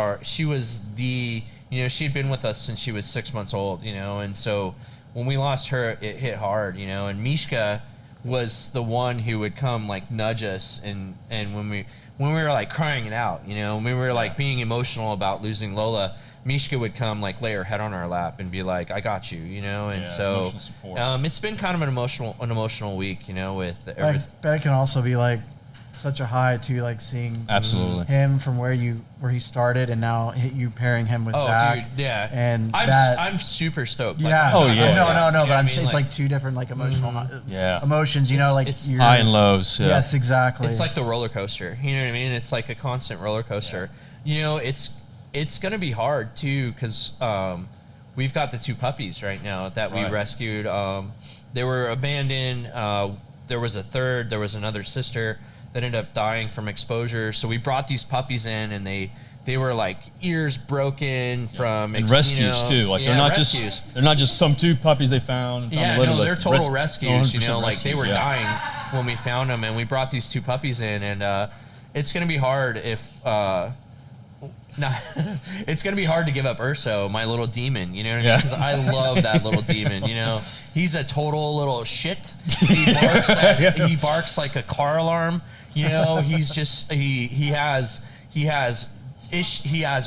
the, you know, she'd been with us since she was 6 months old, you know, and so when we lost her, it hit hard, you know, and Mishka was the one who would come like nudge us and when we were like crying it out, you know, when we were like being emotional about losing Lola, Mishka would come like lay her head on our lap and be like, I got you, you know, and so it's been kind of an emotional week, you know, with everything. But it can also be like such a high too, like seeing him from where he started and now you pairing him with Zac. Dude, yeah. And I'm super stoked. Yeah. Like, No, but it's like two different like emotional emotions, you know, like it's high and lows. Yeah. Yes, exactly. It's like the roller coaster. You know what I mean? It's like a constant roller coaster. Yeah. You know, it's going to be hard too because we've got the two puppies right now that we rescued. They were abandoned. There was a third. There was another sister that ended up dying from exposure. So we brought these puppies in, and they were like ears broken from and rescues too. Like they're not just some two puppies they found. They're total rescues. You know, like rescues, they were dying when we found them, and we brought these two puppies in, and it's gonna be hard if. It's gonna be hard to give up Urso, my little demon. You know what I mean? Because I love that little demon. You know, he's a total little shit. He barks like a car alarm. You know, he's just he has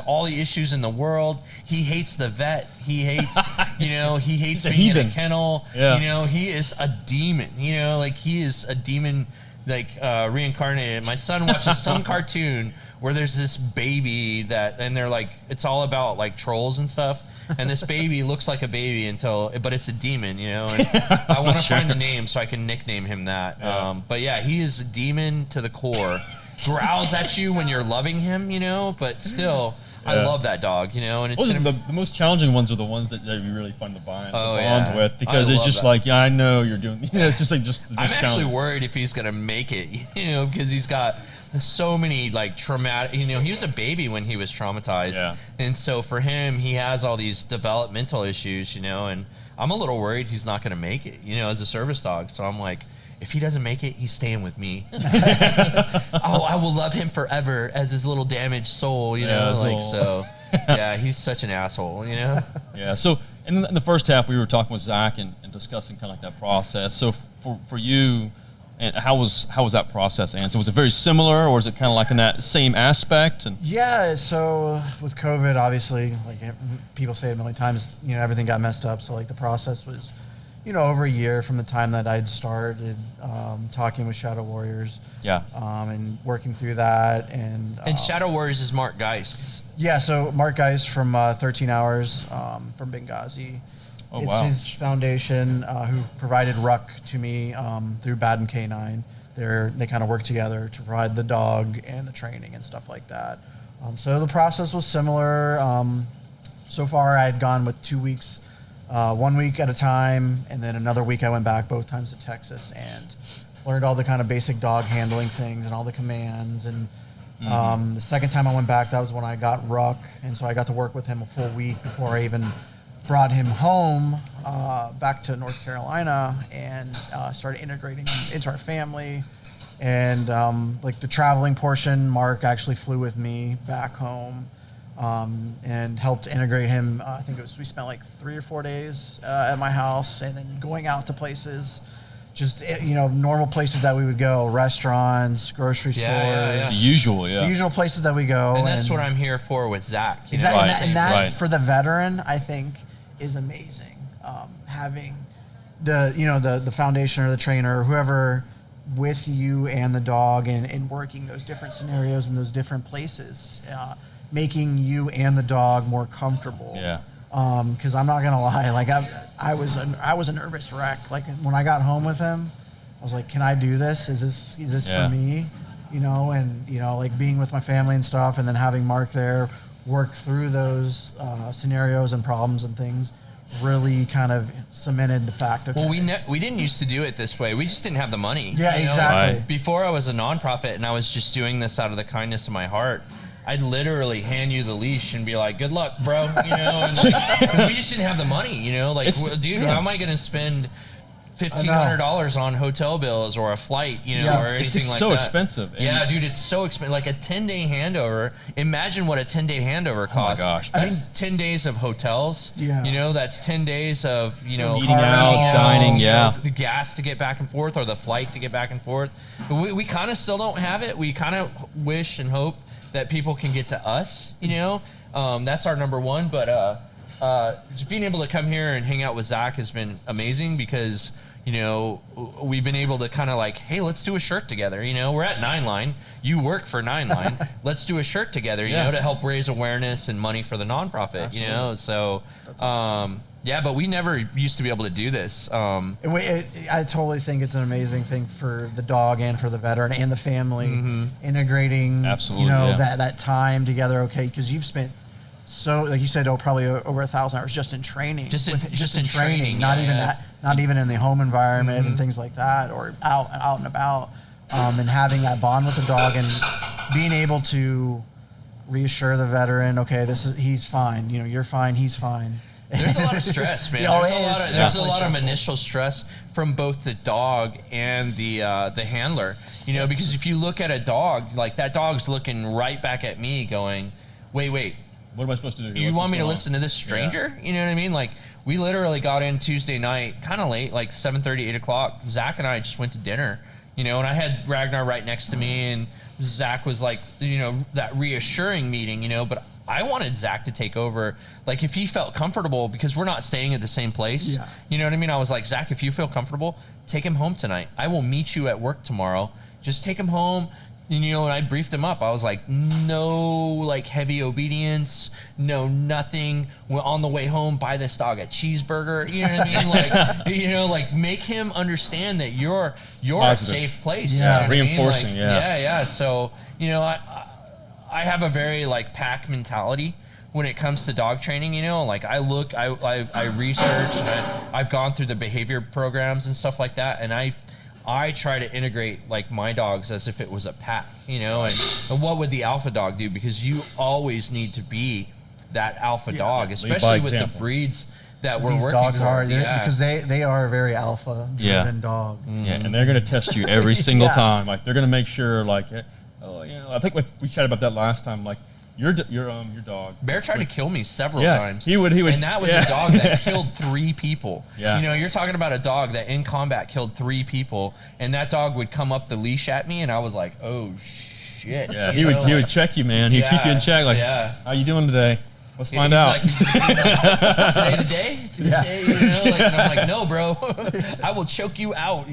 all the issues in the world. He hates the vet. He hates he hates being in a kennel. Yeah. You know, he is a demon. You know, like he is a demon, like reincarnated. My son watches some cartoon where there's this baby and they're like, it's all about like trolls and stuff. And this baby looks like a baby but it's a demon, you know. And I want to find the name so I can nickname him that. Yeah. But yeah, he is a demon to the core. Growls at you when you're loving him, you know. But still, I love that dog, you know. And it's the most challenging ones are the ones that you really find the bond with because I it's just like, I know you're doing. You know, it's just like I'm actually worried if he's gonna make it, you know, because he's got so many like traumatic, you know, he was a baby when he was traumatized, and so for him he has all these developmental issues, you know, and I'm a little worried he's not going to make it, you know, as a service dog. So I'm like, if he doesn't make it, he's staying with me. I will love him forever as his little damaged soul, you know, yeah, he's such an asshole, you know. So in the first half we were talking with Zac and discussing kind of like that process. So for you, and how was that process, Ann? So was it very similar, or is it kind of like in that same aspect? And so with COVID, obviously, like people say it a million times, you know, everything got messed up. So like the process was, you know, over a year from the time that I'd started talking with Shadow Warriors. And working through that. And Shadow Warriors is Mark Geist. Yeah, so Mark Geist from 13 Hours from Benghazi. It's his foundation who provided Ruck to me through Baden K9. They kind of work together to provide the dog and the training and stuff like that. So the process was similar. So far, I had gone with 2 weeks, 1 week at a time, and then another week I went back both times to Texas. And learned all the kind of basic dog handling things and all the commands. And the second time I went back, that was when I got Ruck, and so I got to work with him a full week before I even brought him home back to North Carolina and started integrating him into our family. And like the traveling portion, Mark actually flew with me back home and helped integrate him. I think we spent like 3 or 4 days at my house, and then going out to places, just normal places that we would go, restaurants, grocery stores, the usual, the usual places that we go. And that's what I'm here for with Zac. Exactly, Right. and that Right. for the veteran, I think, is amazing. Having the foundation or the trainer or whoever with you and the dog, and working those different scenarios in those different places, making you and the dog more comfortable. Yeah. Because I'm not gonna lie, like I was a nervous wreck. Like when I got home with him, I was like, "Can I do this? Is this Yeah. for me?" And like being with my family and stuff, and then having Mark there work through those scenarios and problems and things really kind of cemented the fact of. Well, we didn't used to do it this way. We just didn't have the money. Yeah, exactly. Right. Before I was a nonprofit and I was just doing this out of the kindness of my heart, I'd literally hand you the leash and be like, "Good luck, bro." And 'cause we just didn't have the money. Like, dude, how am I going to spend $1,500 on hotel bills or a flight, or anything It's like so that? expensive. Yeah, dude, it's so expensive. Like a 10-day handover. Imagine what a 10-day handover costs. gosh. That's 10 days of hotels. Yeah. That's 10 days of, Eating car out, rental, dining, yeah. the gas to get back and forth or the flight to get back and forth. But we kind of still don't have it. We kind of wish and hope that people can get to us, that's our number one. But just being able to come here and hang out with Zac has been amazing because, we've been able to kind of like, hey, let's do a shirt together. We're at 9 Line. You work for 9 Line. Let's do a shirt together, to help raise awareness and money for the nonprofit, Absolutely. So, That's awesome. yeah, but we never used to be able to do this. I totally think it's an amazing thing for the dog and for the veteran and the family, integrating, Absolutely, yeah. that time together. Okay, because you've spent like you said, probably over 1,000 hours just in training, Just in training, not yeah, even yeah. that, not even in the home environment and things like that, or out and about, and having that bond with the dog and being able to reassure the veteran, okay, he's fine. You're fine, he's fine. There's a lot of stress, man. There's a lot of initial stress from both the dog and the handler. Because if you look at a dog, like that dog's looking right back at me going, wait, What am I supposed to do? you What's want me to going on? listen to this stranger? You know what I mean? Like, we literally got in Tuesday night, kind of late, like 7:30, 8 o'clock. Zac and I just went to dinner, and I had Ragnar right next to me, and Zac was like, that reassuring meeting, but I wanted Zac to take over, like if he felt comfortable, because we're not staying at the same place. Yeah. You know what I mean? I was like, Zac, if you feel comfortable, take him home tonight. I will meet you at work tomorrow. Just take him home. And I briefed him up. I was like, no, like heavy obedience, no nothing. We're on the way home, buy this dog a cheeseburger. You know what I mean? Like, like make him understand that you're a Positive. safe place. Yeah. You know what I mean? Reinforcing, Like, yeah. Yeah. So, I have a very like pack mentality when it comes to dog training. Like I research, and I've gone through the behavior programs and stuff like that, and I try to integrate like my dogs as if it was a pack, and what would the alpha dog do? Because you always need to be that alpha dog, especially with the example. breeds that we're These working dogs for. are Yeah. because they are a very alpha driven dog. Yeah, and they're going to test you every single Yeah. time. Like they're going to make sure, like, I think we chatted about that last time. Like your dog. Bear tried to kill me several Yeah, times. he would, and that was yeah. a dog that killed 3 people. Yeah. You're talking about a dog that in combat killed 3 people, and that dog would come up the leash at me, and I was like, oh shit. Yeah, he would check you, man. He'd keep you in check. Like, how you doing today? Let's find out. Like, is today the day? It's the day, and I'm like, no, bro, I will choke you out.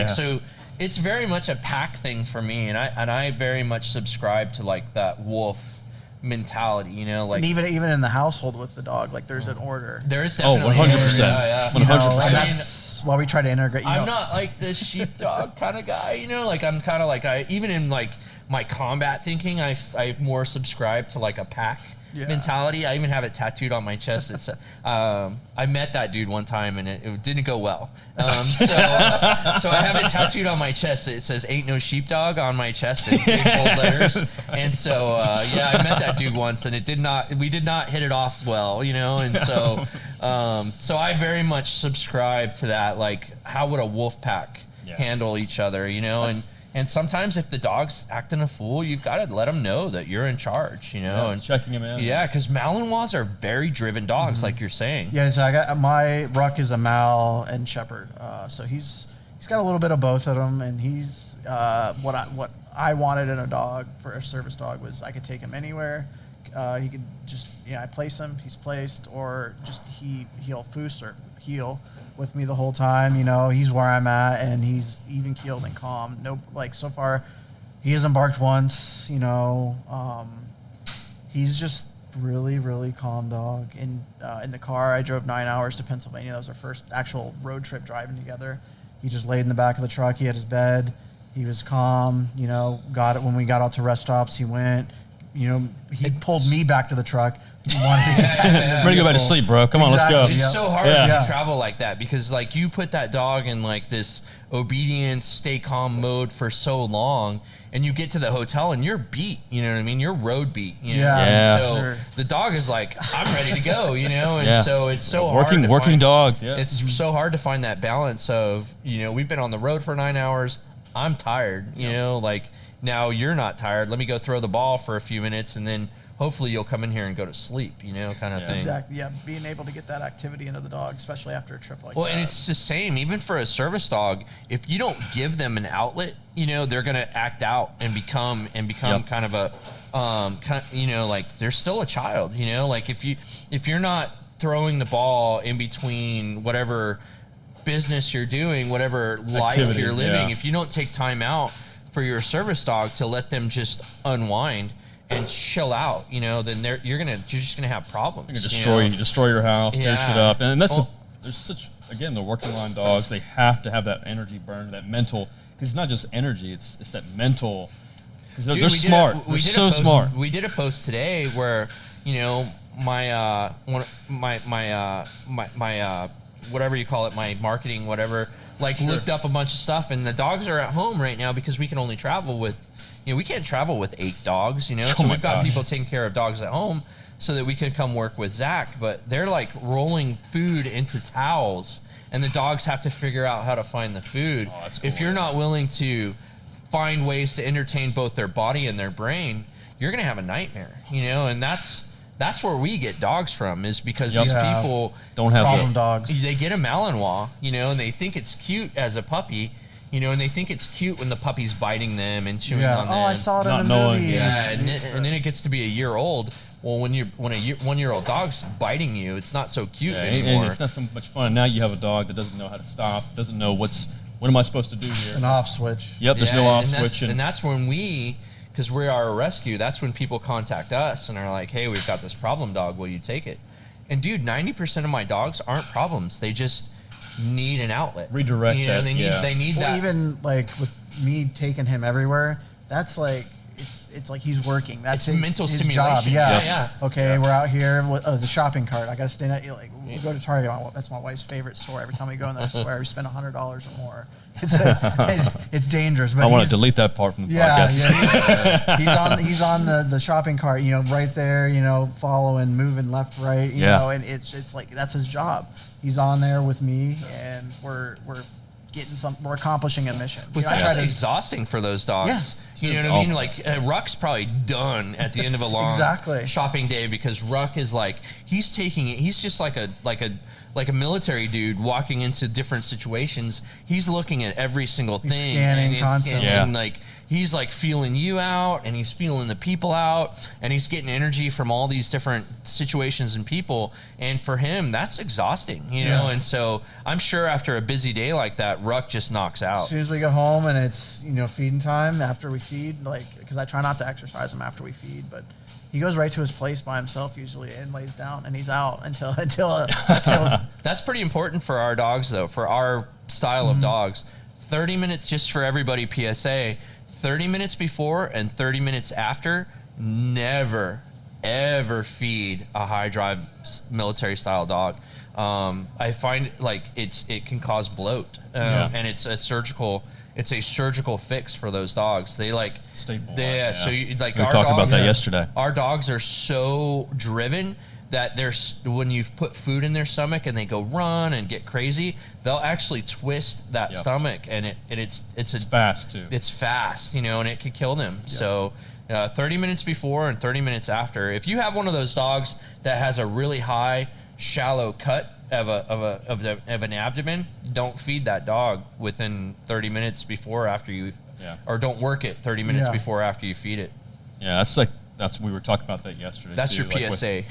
So it's very much a pack thing for me, and I very much subscribe to like that wolf mentality, like, And even in the household with the dog, like there's an order. there is definitely 100%. Yeah. 100%. And that's why we try to integrate. I'm not like the sheepdog kind of guy, like I'm kind of like even in like my combat thinking, I more subscribe to like a pack mentality. I even have it tattooed on my chest. It's I met that dude one time and it didn't go well. So I have it tattooed on my chest. It says "Ain't no sheepdog" on my chest in big bold letters. And so I met that dude once and we did not hit it off well, you know. And so so I very much subscribe to that. Like, how would a wolf pack handle each other, you know? And sometimes if the dog's acting a fool, you've got to let them know that you're in charge, you know, and checking him in. Yeah, because Malinois are very driven dogs, like you're saying. Yeah, so I got my Ruck is a Mal and Shepherd, so he's got a little bit of both of them, and he's what I wanted in a dog for a service dog was I could take him anywhere. He could just I place him, he's placed, or just he'll foos or heel with me the whole time, you know. He's where I'm at, and he's even keeled and calm. No, like so far, he hasn't barked once, you know. He's just really, really calm dog. In the car, I drove 9 hours to Pennsylvania. That was our first actual road trip driving together. He just laid in the back of the truck. He had his bed. He was calm, you know. Got it when we got out to rest stops. He went. You know, he pulled me back to the truck. He wanted to get ready to go back to sleep, bro. Come on, let's go. It's so hard to travel like that because, like, you put that dog in like this obedience, stay calm mode for so long, and you get to the hotel and you're beat. You know what I mean? You're road beat. You know? Yeah. So the dog is like, I'm ready to go. You know, and so it's so hard. Working dogs. Yeah. It's so hard to find that balance of, you know, we've been on the road for 9 hours. I'm tired. You know, like. Now you're not tired. Let me go throw the ball for a few minutes, and then hopefully you'll come in here and go to sleep, you know, kind of thing. Exactly. Yeah, being able to get that activity into the dog, especially after a trip like that. Well, and it's the same, even for a service dog. If you don't give them an outlet, you know, they're going to act out and become kind of a, you know, like they're still a child, you know, like if you're not throwing the ball in between whatever business you're doing, whatever life you're living, if you don't take time out for your service dog to let them just unwind and chill out, you know, then you're just gonna have problems. You're gonna destroy your house, tear shit up, and that's there's such the working line dogs. They have to have that energy burn, that mental, because it's not just energy, it's that mental. Because they're smart. They're so smart. We did a post today where, you know, my whatever you call it, my marketing whatever. Looked up a bunch of stuff, and the dogs are at home right now because we can only travel with, you know, we can't travel with 8 dogs, you know, so we've got people taking care of dogs at home so that we can come work with Zach, but they're like rolling food into towels, and the dogs have to figure out how to find the food. Oh, that's cool. If you're not willing to find ways to entertain both their body and their brain, you're going to have a nightmare, you know, and that's where we get dogs from, is because these people don't have problem dogs. They get a Malinois, you know, and they think it's cute as a puppy, you know, and they think it's cute when the puppy's biting them and chewing on them. Oh, I saw it in the movie. Yeah, and then it gets to be a year old. Well, when a 1-year-old dog's biting you, it's not so cute anymore. And it's not so much fun. Now you have a dog that doesn't know how to stop, doesn't know what am I supposed to do here? An off switch. Yep, there's no off switch. And that's when because we are a rescue, that's when people contact us and are like, hey, we've got this problem dog, will you take it? And dude, 90% of my dogs aren't problems. They just need an outlet. Redirect you know, that. They need that. Even like with me taking him everywhere, that's like, it's like he's working. That's his mental his stimulation. job. Yeah. Okay, we're out here with the shopping cart. I got to stay at we go to Target. That's my wife's favorite store. Every time we go in there, I swear we spend $100 or more. It's dangerous. But I want to delete that part from the podcast. Yeah, he's on the shopping cart. You know, right there. You know, following, moving left, right. You know, and it's like that's his job. He's on there with me, and we're accomplishing a mission. It's actually exhausting for those dogs. Yeah. You know what I mean? Like Ruck's probably done at the end of a long shopping day, because Ruck is like, he's taking it. He's just like a military dude walking into different situations. He's looking at every single thing, scanning constantly. And like he's like feeling you out, and he's feeling the people out, and he's getting energy from all these different situations and people. And for him, that's exhausting, you know. And so I'm sure after a busy day like that, Ruck just knocks out. As soon as we go home and it's, you know, feeding time, after we feed, because I try not to exercise him after we feed, but he goes right to his place by himself usually and lays down, and he's out until That's pretty important for our dogs, though, for our style of dogs. 30 minutes just for everybody, PSA. 30 minutes before and 30 minutes after, never, ever feed a high drive military style dog. I find like it can cause bloat, and it's a surgical fix for those dogs. They like Staple. so you, like we were our talking about dogs that yesterday. Our dogs are so driven that when you put food in their stomach and they go run and get crazy, they'll actually twist that stomach, and it's fast too. It's fast, and it could kill them. So 30 minutes before and 30 minutes after. If you have one of those dogs that has a really high, shallow cut of an abdomen, don't feed that dog within 30 minutes before or after you, or don't work it 30 minutes before or after you feed it. Yeah, we were talking about that yesterday. That's too, your PSA.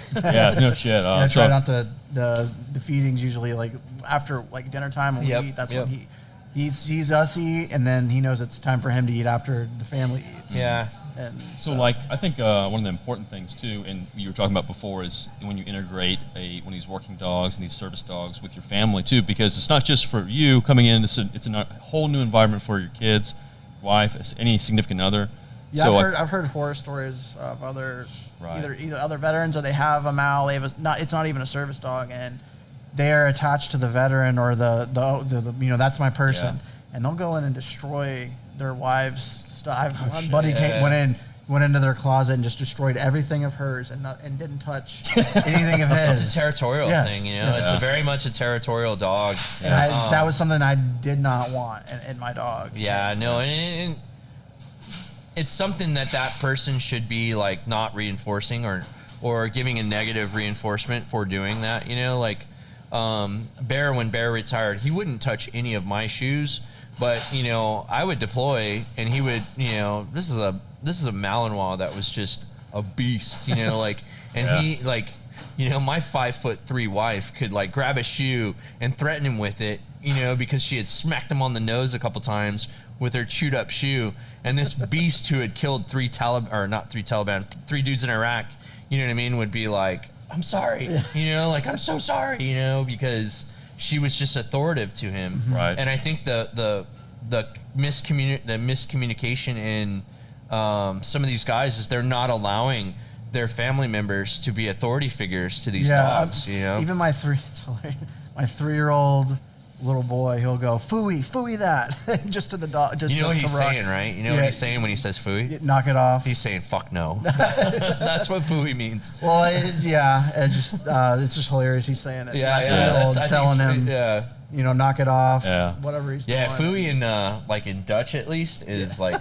No shit. Try not the feedings usually like after like dinner time when we eat. That's when he sees us eat, and then he knows it's time for him to eat after the family eats. Yeah. And so like I think one of the important things too, and you were talking about before, is when you integrate one of these working dogs and these service dogs with your family too, because it's not just for you coming in. It's a whole new environment for your kids, wife, any significant other. Yeah, so I've heard horror stories of other either other veterans, or they have a mal. They have it's not even a service dog, and they are attached to the veteran or the that's my person, and they'll go in and destroy their wives' stuff. One buddy went into their closet and just destroyed everything of hers and didn't touch anything of his. It's a territorial thing, It's very much a territorial dog. And that was something I did not want in my dog. Yeah, no, and it's something that person should be like not reinforcing or giving a negative reinforcement for doing that. Like Bear, when Bear retired, he wouldn't touch any of my shoes, but I would deploy and he would, this is a Malinois that was just a beast, like, and he like, my 5'3" wife could like grab a shoe and threaten him with it, because she had smacked him on the nose a couple times with her chewed up shoe. And this beast who had killed three dudes in Iraq, would be like, I'm sorry, like, I'm so sorry, because she was just authoritative to him. Right. And I think the miscommunication in some of these guys is they're not allowing their family members to be authority figures to these dogs, Even my 3-year-old little boy, he'll go fooey that just to the dog. Just what he's Ruck. saying, right? What he's saying when he says fooey? Knock it off. He's saying fuck no. That's what fooey means. Well, it's just hilarious. He's saying it. It's telling him, knock it off. Yeah. Whatever he's doing. Yeah, fooey in like in Dutch at least is like,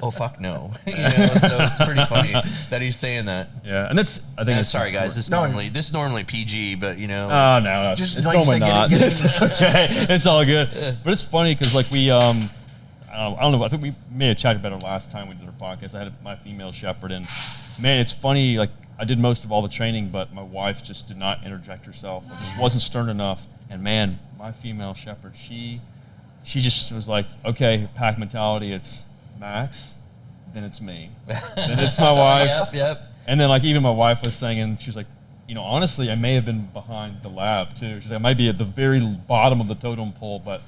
oh fuck no. So it's pretty funny that he's saying that. Yeah, and that's sorry guys, this is normally PG, but Oh no, it's normally not. It's okay. It's all good. But it's funny because like we I don't know. I think we may have chatted about it last time we did our podcast. I had my female shepherd, and man, it's funny. Like I did most of all the training, but my wife just did not interject herself. Or just wasn't stern enough. And man, my female shepherd, she just was like, okay, pack mentality. It's Max, then it's me, then it's my wife. Yep. And then like even my wife was saying, and she was like, honestly, I may have been behind the lab too. She's like, I might be at the very bottom of the totem pole, but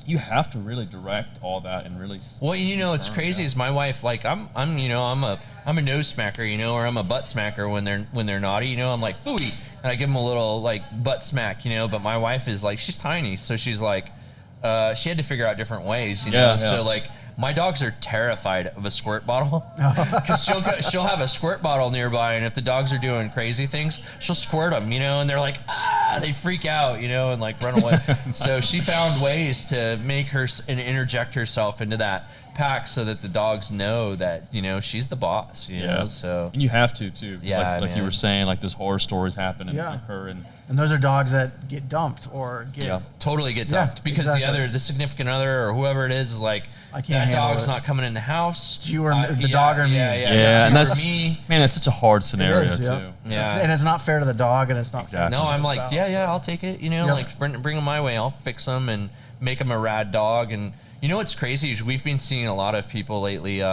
you have to really direct all that and really. Well, it's crazy. Is my wife like I'm a nose smacker, or I'm a butt smacker when they're naughty. I'm like fooey, and I give them a little like butt smack, But my wife is like, she's tiny, so she's like, she had to figure out different ways, So like. My dogs are terrified of a squirt bottle because she'll have a squirt bottle nearby, and if the dogs are doing crazy things, she'll squirt them, and they're like, they freak out, and like run away. So she found ways to make her and interject herself into that pack so that the dogs know that she's the boss, know. So and you have to too. Like you were saying, like those horror stories happen and occur, and those are dogs that get dumped or totally get dumped because the significant other or whoever it is like. I can't that dog's not coming in the house. It's you or the dog or me. Yeah, and that's me. Man, that's such a hard scenario too. Yeah, and it's not fair to the dog, and it's not. Exactly. No, I'm like, I'll take it. Like bring them my way. I'll fix them and make them a rad dog. And what's crazy is we've been seeing a lot of people lately.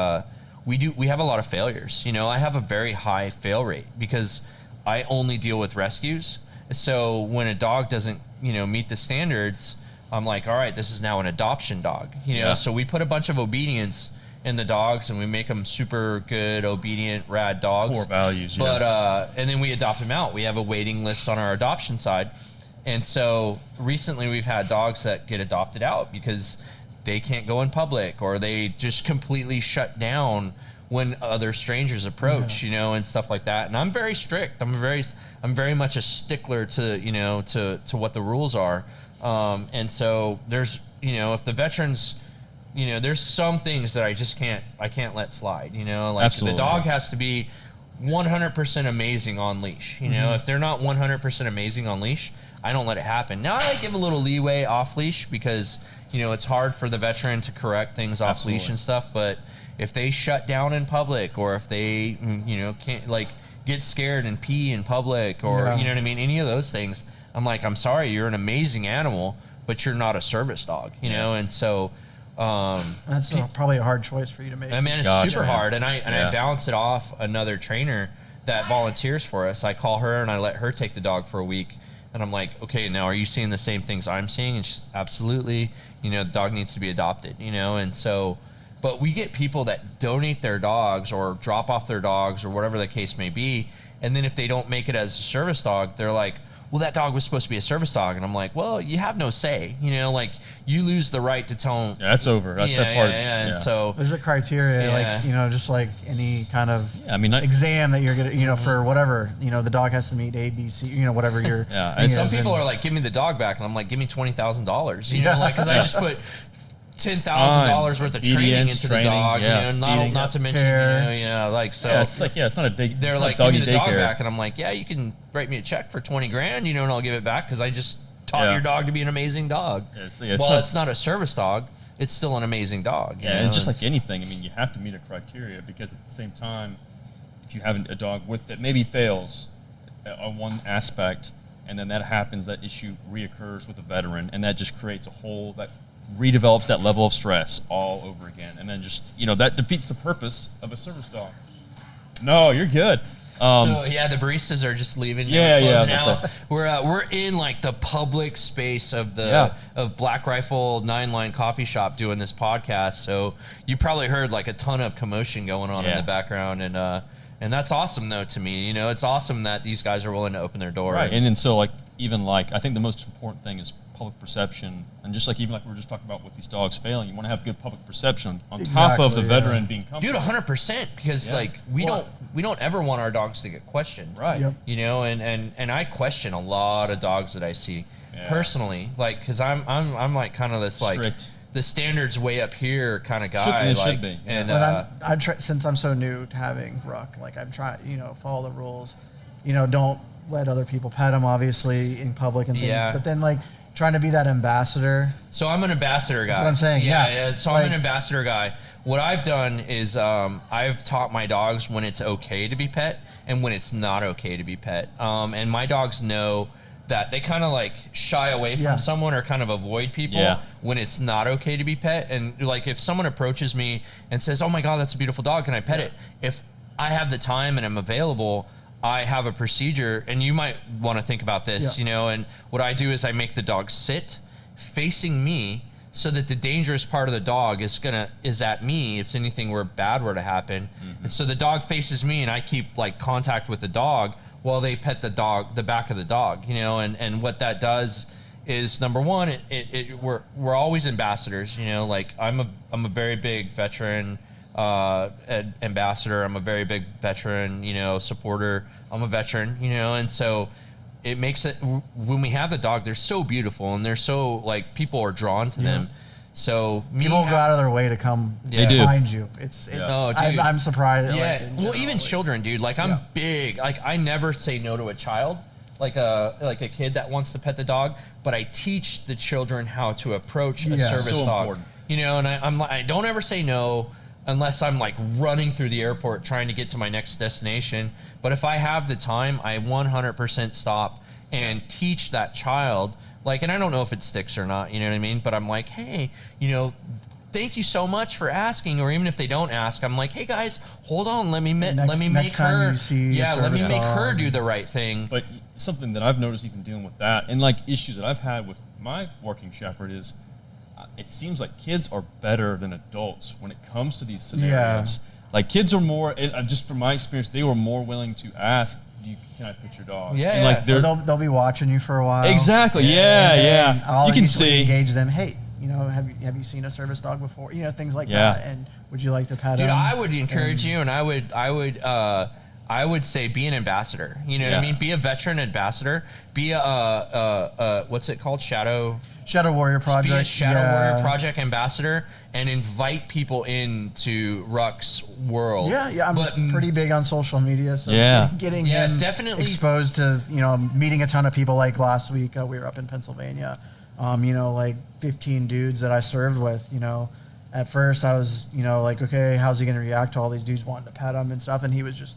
We have a lot of failures. I have a very high fail rate because I only deal with rescues. So when a dog doesn't meet the standards, I'm like, all right, this is now an adoption dog, So we put a bunch of obedience in the dogs, and we make them super good, obedient, rad dogs. Core values, yeah. But and then we adopt them out. We have a waiting list on our adoption side, and so recently we've had dogs that get adopted out because they can't go in public, or they just completely shut down when other strangers approach, you know, and stuff like that. And I'm very strict. I'm very much a stickler to, you know, to what the rules are. And so there's, you know, if the veterans, you know, there's some things that I can't let slide, you know, like Absolutely. the dog has to be 100% amazing on leash. You know, if they're not 100% amazing on leash, I don't let it happen. Now I give a little leeway off leash because, you know, it's hard for the veteran to correct things off leash and stuff. But if they shut down in public, or if they, you know, can't like get scared and pee in public, or, you know what I mean? Any of those things, I'm like, I'm sorry, you're an amazing animal, but you're not a service dog, you know? And so, that's probably a hard choice for you to make. I mean, it's super hard. And I bounce it off another trainer that volunteers for us. I call her and I let her take the dog for a week. And I'm like, okay, now are you seeing the same things I'm seeing? And she's absolutely, you know, the dog needs to be adopted, you know? And so, but we get people that donate their dogs or drop off their dogs or whatever the case may be. And then if they don't make it as a service dog, they're like, well, that dog was supposed to be a service dog. And I'm like, well, you have no say, you know, like you lose the right to tell them. Yeah, that's over. That part is, And so there's a criteria, like, you know, just like any kind of I mean, exam that you're going to, you know, for whatever, you know, the dog has to meet A, B, C, you know, whatever you're. And some people are like, give me the dog back. And I'm like, give me $20,000, you know, like, cause I just put $10,000 worth of training into the dog, you know, not to mention, you know, like, so it's like, it's not a big, they're like, give me the dog back. And I'm like, yeah, you can write me a check for 20 grand, you know, and I'll give it back. Cause I just taught your dog to be an amazing dog. It's not a service dog. It's still an amazing dog. You know? And just like anything, I mean, you have to meet a criteria, because at the same time, if you have a dog that maybe fails on one aspect, and then that happens, that issue reoccurs with a veteran, and that just creates a whole, that redevelops that level of stress all over again. And then just, you know, that defeats the purpose of a service dog. No, you're good. So yeah, the baristas are just leaving. We're in like the public space of the of Black Rifle 9-Line Coffee Shop doing this podcast. So you probably heard like a ton of commotion going on in the background, and that's awesome though to me. You know, it's awesome that these guys are willing to open their door. Right, and then so like even like I think the most important thing is public perception, and just like even like we were just talking about with these dogs failing, you want to have good public perception on top of the veteran being comfortable. Dude, 100%, because like we don't ever want our dogs to get questioned, right? You know, and I question a lot of dogs that I see personally, like, because I'm like kind of this strict, like the standards way up here kind of guy. Should be. And I'm since I'm so new to having Ruck, like I'm trying, you know, follow the rules, you know, don't let other people pet him obviously in public and things, but then like trying to be that ambassador. So I'm an ambassador guy. That's what I'm saying. Yeah. So like, I'm an ambassador guy. What I've done is I've taught my dogs when it's okay to be pet and when it's not okay to be pet. And my dogs know that they kind of like shy away from someone or kind of avoid people when it's not okay to be pet. And like if someone approaches me and says, "Oh my God, that's a beautiful dog, can I pet it?" If I have the time and I'm available, I have a procedure, and you might want to think about this, you know, and what I do is I make the dog sit facing me so that the dangerous part of the dog is at me if anything bad were to happen. And so the dog faces me, and I keep like contact with the dog while they pet the back of the dog, you know, and what that does is, number one, we're always ambassadors, you know, like I'm a very big veteran ambassador. I'm a very big veteran, you know, supporter. I'm a veteran, you know, and so it makes it, when we have the dog, they're so beautiful and they're so like people are drawn to them. So people go out of their way to come find you. It's I'm surprised. Yeah. Like, well, even children, dude. Like I'm big. Like I never say no to a child. Like a kid that wants to pet the dog, but I teach the children how to approach a service dog. Important. You know, and I don't ever say no unless I'm like running through the airport trying to get to my next destination. But if I have the time, I 100% stop and teach that child. Like, and I don't know if it sticks or not, you know what I mean? But I'm like, hey, you know, thank you so much for asking. Or even if they don't ask, I'm like, hey guys, hold on, let me make her do the right thing. But something that I've noticed even dealing with that, and like issues that I've had with my working shepherd, is it seems like kids are better than adults when it comes to these scenarios. Like kids are more, just from my experience, they were more willing to ask, can I pet your dog? Yeah, and like they'll be watching you for a while. Exactly. Yeah. I'll You can see. engage them. Hey, have you seen a service dog before? Things like that. And would you like to pet him? Dude, I would encourage you, and I would say be an ambassador. You know what I mean? Be a veteran ambassador. Be a what's it called? Shadow Warrior Project. Be a Shadow Warrior Project ambassador and invite people into Ruck's world. Yeah. I'm pretty big on social media, so getting him definitely exposed to meeting a ton of people. Like last week, we were up in Pennsylvania. Like 15 dudes that I served with. At first I was like, okay, how's he gonna react to all these dudes wanting to pet him and stuff? And he was just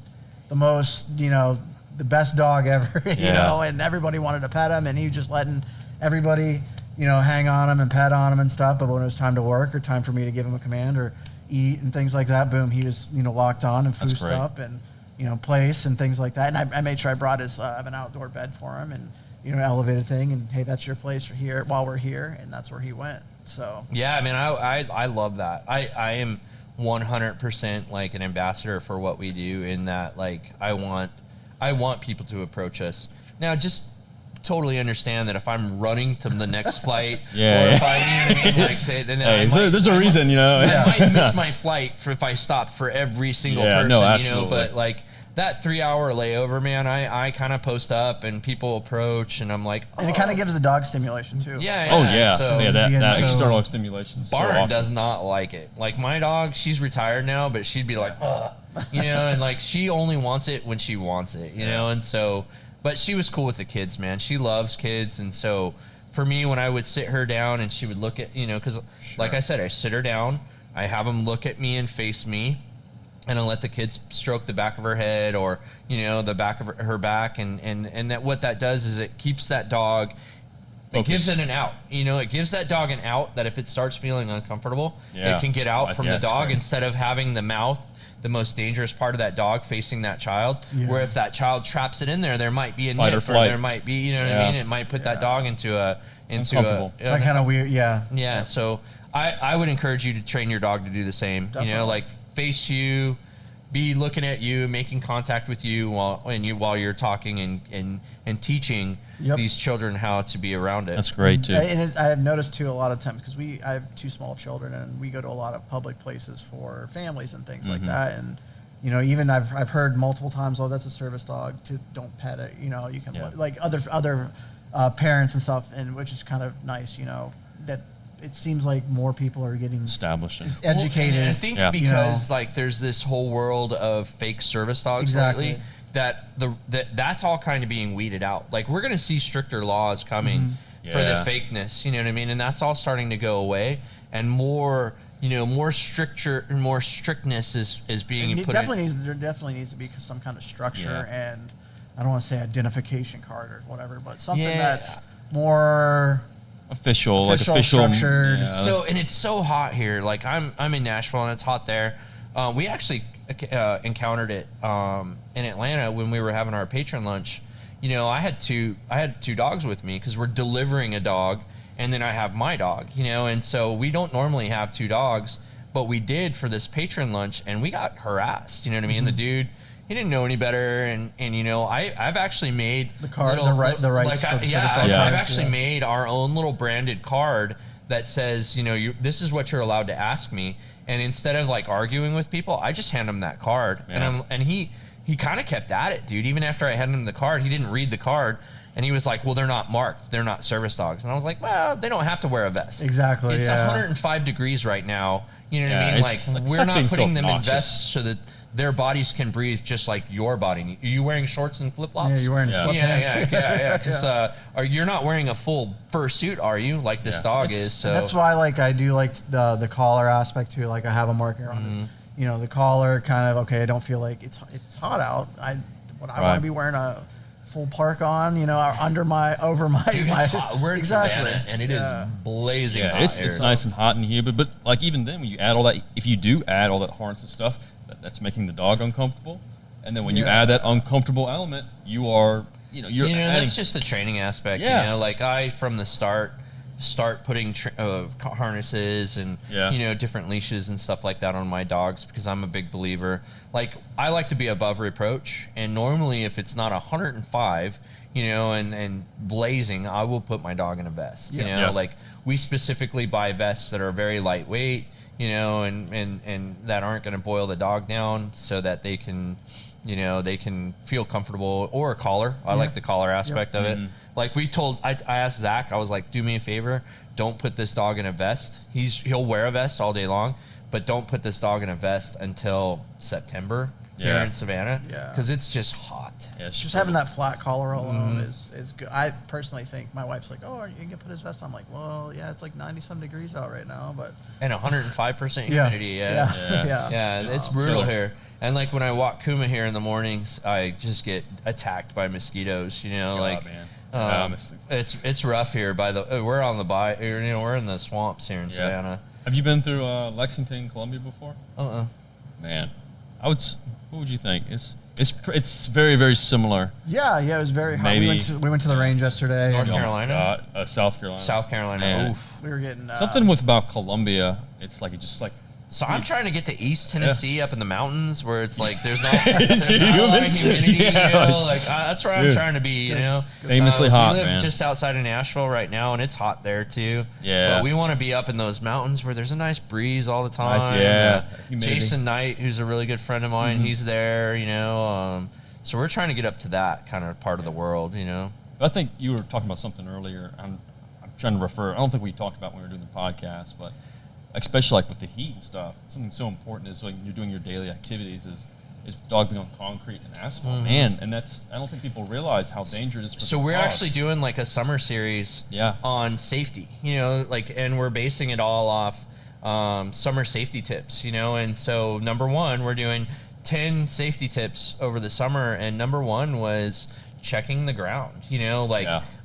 the most the best dog ever. And everybody wanted to pet him, and he was just letting everybody hang on him and pet on him and stuff. But when it was time to work or time for me to give him a command or eat and things like that, boom, he was, locked on and foosed up and, place and things like that. And I made sure I brought I have an outdoor bed for him and, elevated thing. And hey, that's your place for here while we're here. And that's where he went. So, yeah, I mean, I love that. I am 100% like an ambassador for what we do in that, like, I want people to approach us. Now, just totally understand that if I'm running to the next flight, or if there's a reason, I might miss my flight if I stopped for every single person, absolutely. But like that 3-hour layover, man, I kind of post up and people approach, and I'm like, and it kind of gives the dog stimulation too. That external stimulation. Barn does not like it. Like my dog, she's retired now, but she'd be like, and like she only wants it when she wants it, and so. But she was cool with the kids, man. She loves kids. And so for me, when I would sit her down and she would look at, because like I said, I sit her down, I have them look at me and face me, and I let the kids stroke the back of her head or, the back of her back. And that what that does is it keeps that dog, it gives it an out. It gives that dog an out that if it starts feeling uncomfortable, it can get out from the dog instead of having the mouth, the most dangerous part of that dog, facing that child, where if that child traps it in there might be a fight nip, or flight. There might be, what I mean? It might put that dog into a it's like kind of weird. Yeah. So I would encourage you to train your dog to do the same. Definitely. Like face you, be looking at you, making contact with you while you're talking and teaching these children how to be around it. That's great too. And I have noticed too a lot of times because I have 2 small children and we go to a lot of public places for families and things like that. And even I've heard multiple times, oh, that's a service dog. Don't pet it. You can like other parents and stuff, and which is kind of nice. That it seems like more people are getting established, educated. And I think because like there's this whole world of fake service dogs lately. That's all kind of being weeded out. Like we're going to see stricter laws coming for the fakeness, you know what I mean? And that's all starting to go away, and more strictness is being put in. There definitely needs to be some kind of structure and I don't want to say identification card or whatever, but something that's more official, structured. So, and it's so hot here. Like I'm in Nashville and it's hot there. We actually encountered it in Atlanta when we were having our patron lunch. I had two dogs with me because we're delivering a dog, and then I have my dog. And so we don't normally have 2 dogs, but we did for this patron lunch, and we got harassed. You know what I mean? The dude, he didn't know any better, and I've actually made the card, the rights. I've actually made our own little branded card that says, this is what you're allowed to ask me. And instead of like arguing with people, I just hand him that card, and he kind of kept at it, dude. Even after I handed him the card, he didn't read the card, and he was like, "Well, they're not marked. They're not service dogs." And I was like, "Well, they don't have to wear a vest. Exactly. It's 105 degrees right now. You know what I mean? Like we're not putting them in vests so that their bodies can breathe just like your body. Are you wearing shorts and flip flops? Yeah, you're wearing sweatpants. Yeah. Because you're not wearing a full fursuit, are you? Like this dog is. So that's why, like, I do like the collar aspect too. Like, I have a marker on it. The collar kind of I don't feel like it's hot out. I want to be wearing a full park on, over my. Dude, it's hot. We're in Savannah, and it is blazing hot. It's nice and hot and humid. But like even then, when you add all that, if you do add all that harness and stuff, that's making the dog uncomfortable. And then when you add that uncomfortable element, you are, you're adding. That's just the training aspect. Like from the start, start putting harnesses and different leashes and stuff like that on my dogs, because I'm a big believer. Like, I like to be above reproach, and normally if it's not 105, and blazing, I will put my dog in a vest. Like, we specifically buy vests that are very lightweight, and that aren't going to boil the dog down, so that they can they can feel comfortable, or a collar. I like the collar aspect of it. Like, I asked Zach, I was like, do me a favor, don't put this dog in a vest. He'll wear a vest all day long, but don't put this dog in a vest until September here in Savannah, because it's just hot. Yeah, it's just having that flat collar all on is good. I personally think, my wife's like, oh, are you gonna put his vest on? I'm like, well, yeah, it's like 90-some degrees out right now, but and 105% humidity. It's brutal here. And like, when I walk Kuma here in the mornings, I just get attacked by mosquitoes. It's rough here. We're on the we're in the swamps here in Savannah. Have you been through Lexington, Columbia before? Man, what would you think? It's very, very similar. Yeah, it was very hot. Maybe. We went to the range yesterday. North Carolina? South Carolina. South Carolina. Man. Oof. We were getting something with about Columbia. It's like So I'm trying to get to East Tennessee up in the mountains, where it's like there's not, it's not a lot of humidity. it's, that's where I'm trying to be. Famously hot, we live man. just outside of Nashville right now, and it's hot there too. Yeah. But we want to be up in those mountains where there's a nice breeze all the time. Nice, Jason Knight, who's a really good friend of mine, he's there. So we're trying to get up to that kind of part of the world. But I think you were talking about something earlier. I'm trying to refer. I don't think we talked about when we were doing the podcast, but especially like with the heat and stuff, something so important is when you're doing your daily activities is dog being on concrete and asphalt, man. And I don't think people realize how dangerous it is for So we're actually doing like a summer series on safety, and we're basing it all off summer safety tips, and so number one, we're doing 10 safety tips over the summer, and number one was checking the ground.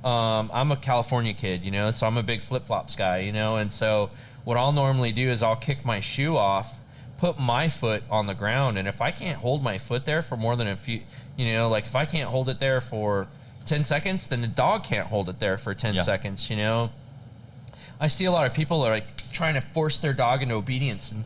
I'm a California kid, so I'm a big flip-flops guy, and so what I'll normally do is I'll kick my shoe off, put my foot on the ground, and if I can't hold my foot there for more than a few, if I can't hold it there for 10 seconds, then the dog can't hold it there for 10 seconds, I see a lot of people are like trying to force their dog into obedience, and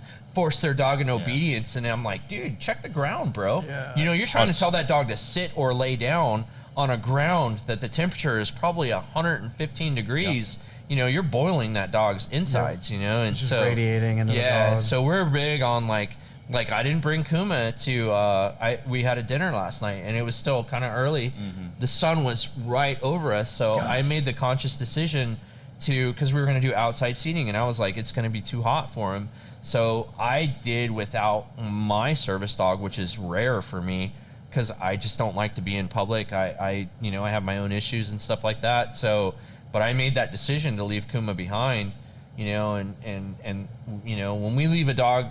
I'm like, dude, check the ground, bro. You're trying to tell that dog to sit or lay down on a ground that the temperature is probably 115 degrees. You're boiling that dog's insides, and just so radiating into the dog. So we're big on like I didn't bring Kuma to. We had a dinner last night, and it was still kind of early. The sun was right over us, so I made the conscious decision because we were going to do outside seating, and I was like, it's going to be too hot for him. So I did without my service dog, which is rare for me, because I just don't like to be in public. I have my own issues and stuff like that. So. But I made that decision to leave Kuma behind, and when we leave a dog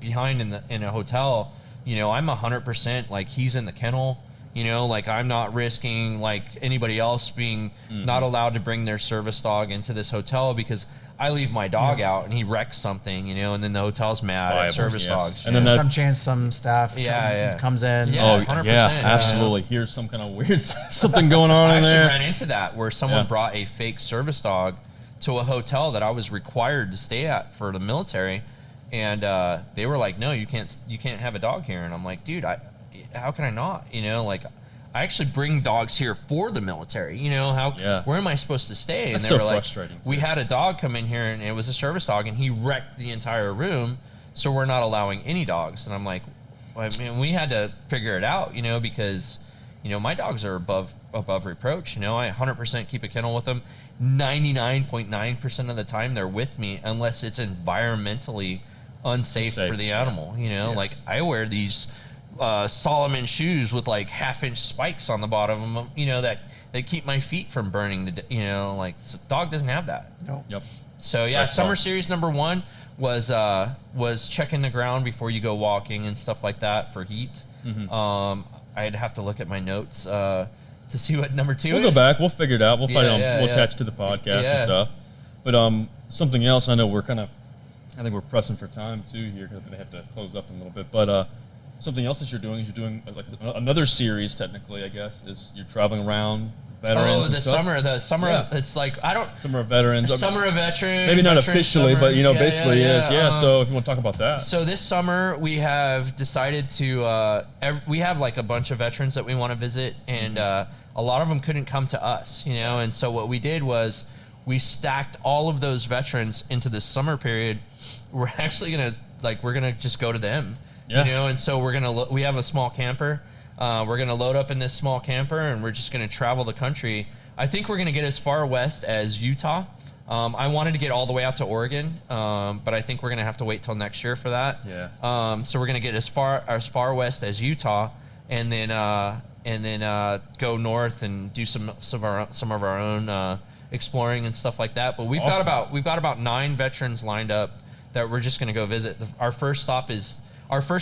behind in a hotel, I'm 100% like he's in the kennel, I'm not risking like anybody else being not allowed to bring their service dog into this hotel because I leave my dog out and he wrecks something, and then the hotel's mad at service dogs. And then some chance some staff comes in. Yeah, 100%. Absolutely. Here's some kind of weird something going on in there. I actually ran into that where someone brought a fake service dog to a hotel that I was required to stay at for the military, and they were like, "No, you can't have a dog here." And I'm like, "Dude, how can I not? I actually bring dogs here for the military. Where am I supposed to stay?" That's and they were so like, frustrating. We had a dog come in here, and it was a service dog, and he wrecked the entire room. So we're not allowing any dogs. And I'm like, we had to figure it out, because, my dogs are above reproach. I 100% keep a kennel with them. 99.9% of the time they're with me, unless it's environmentally unsafe for the animal. Like I wear these Solomon shoes with like 1/2-inch spikes on the bottom of them, that they keep my feet from burning. So dog doesn't have that. No. Yep. So summer series number one was checking the ground before you go walking and stuff like that for heat. I'd have to look at my notes to see what number two is. We'll go back. We'll figure it out. We'll find out. We'll attach to the podcast and stuff. But something else. I know I think we're pressing for time too here because they have to close up in a little bit. But something else that you're doing is like another series. Technically, I guess is you're traveling around veterans. Oh, and stuff. the summer. Yeah. It's like I don't. Summer of veterans. Summer of veterans. Maybe not veteran officially, summer. but you know, Yeah, basically is. Yeah. Yeah. So if you want to talk about that. So this summer we have decided to. We have like a bunch of veterans that we want to visit, and a lot of them couldn't come to us, you know. And so what we did was we stacked all of those veterans into this summer period. We're actually we're gonna just go to them, you know. And so we have a small camper. We're gonna load up in this small camper, and we're just gonna travel the country. I think we're gonna get as far west as Utah. I wanted to get all the way out to Oregon, but I think we're gonna have to wait till next year for that. Yeah. So we're gonna get as far west as Utah, and then go north and do some of our own exploring and stuff like that. But we've got about 9 veterans lined up that we're just gonna go visit. Our first